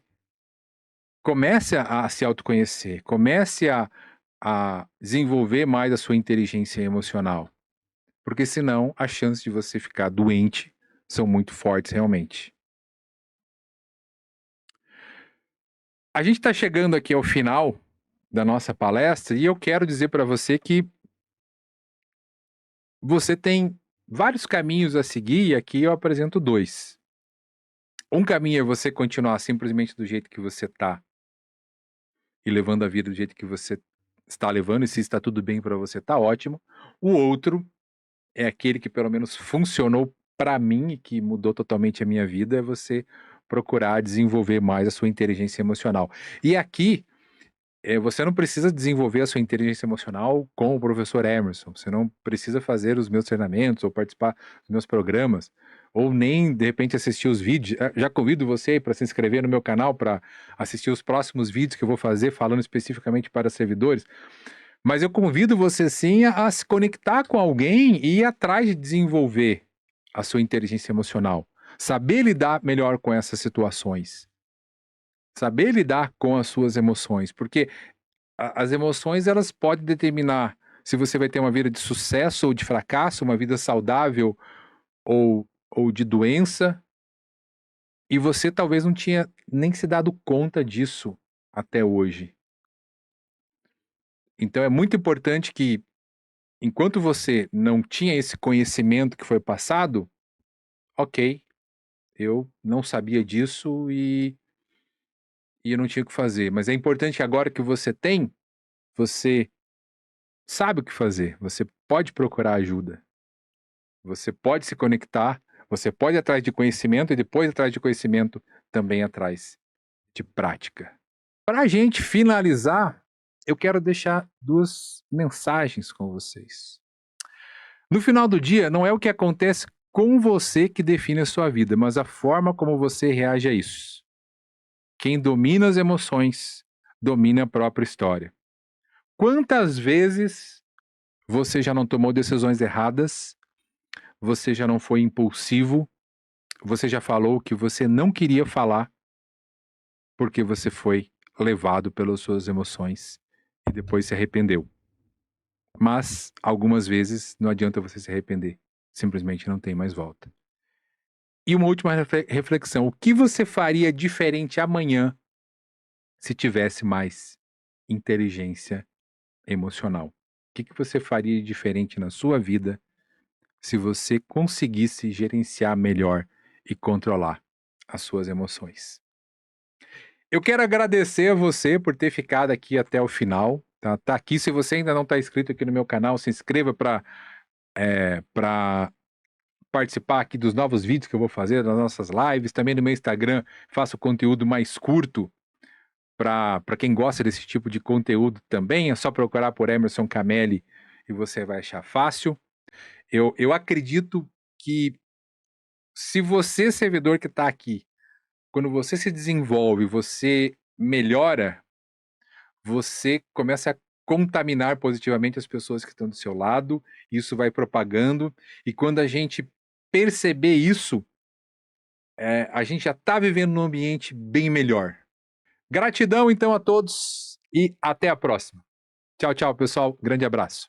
comece a se autoconhecer, comece a desenvolver mais a sua inteligência emocional. Porque senão as chances de você ficar doente são muito fortes realmente. A gente está chegando aqui ao final da nossa palestra e eu quero dizer para você que você tem vários caminhos a seguir, e aqui eu apresento dois. Um caminho é você continuar simplesmente do jeito que você está, e levando a vida do jeito que você está levando, e se está tudo bem para você, tá ótimo. O outro é aquele que pelo menos funcionou para mim e que mudou totalmente a minha vida, é você procurar desenvolver mais a sua inteligência emocional. E aqui, você não precisa desenvolver a sua inteligência emocional com o professor Emerson, você não precisa fazer os meus treinamentos ou participar dos meus programas, ou nem, de repente, assistir os vídeos. Já convido você para se inscrever no meu canal para assistir os próximos vídeos que eu vou fazer falando especificamente para servidores. Mas eu convido você sim a se conectar com alguém e ir atrás de desenvolver a sua inteligência emocional. Saber lidar melhor com essas situações. Saber lidar com as suas emoções, porque as emoções elas podem determinar se você vai ter uma vida de sucesso ou de fracasso, uma vida saudável ou de doença, e você talvez não tinha nem se dado conta disso até hoje. Então é muito importante que, enquanto você não tinha esse conhecimento que foi passado, ok, eu não sabia disso e eu não tinha o que fazer. Mas é importante que agora que você tem, você sabe o que fazer. Você pode procurar ajuda. Você pode se conectar, você pode ir atrás de conhecimento e depois atrás de conhecimento também atrás de prática. Para a gente finalizar, eu quero deixar duas mensagens com vocês. No final do dia, não é o que acontece com você que define a sua vida, mas a forma como você reage a isso. Quem domina as emoções, domina a própria história. Quantas vezes você já não tomou decisões erradas? Você já não foi impulsivo? Você já falou o que você não queria falar porque você foi levado pelas suas emoções e depois se arrependeu? Mas algumas vezes não adianta você se arrepender, simplesmente não tem mais volta. E uma última reflexão: o que você faria diferente amanhã se tivesse mais inteligência emocional? O que você faria de diferente na sua vida se você conseguisse gerenciar melhor e controlar as suas emoções? Eu quero agradecer a você por ter ficado aqui até o final. Tá aqui. Se você ainda não está inscrito aqui no meu canal, se inscreva para participar aqui dos novos vídeos que eu vou fazer, das nossas lives. Também no meu Instagram faço conteúdo mais curto para quem gosta desse tipo de conteúdo também. É só procurar por Emerson Camelli e você vai achar fácil. Eu acredito que, se você, servidor que está aqui, quando você se desenvolve, você melhora, você começa a contaminar positivamente as pessoas que estão do seu lado, isso vai propagando, e quando a gente perceber isso, a gente já está vivendo num ambiente bem melhor. Gratidão então a todos e até a próxima. Tchau, tchau, pessoal. Grande abraço.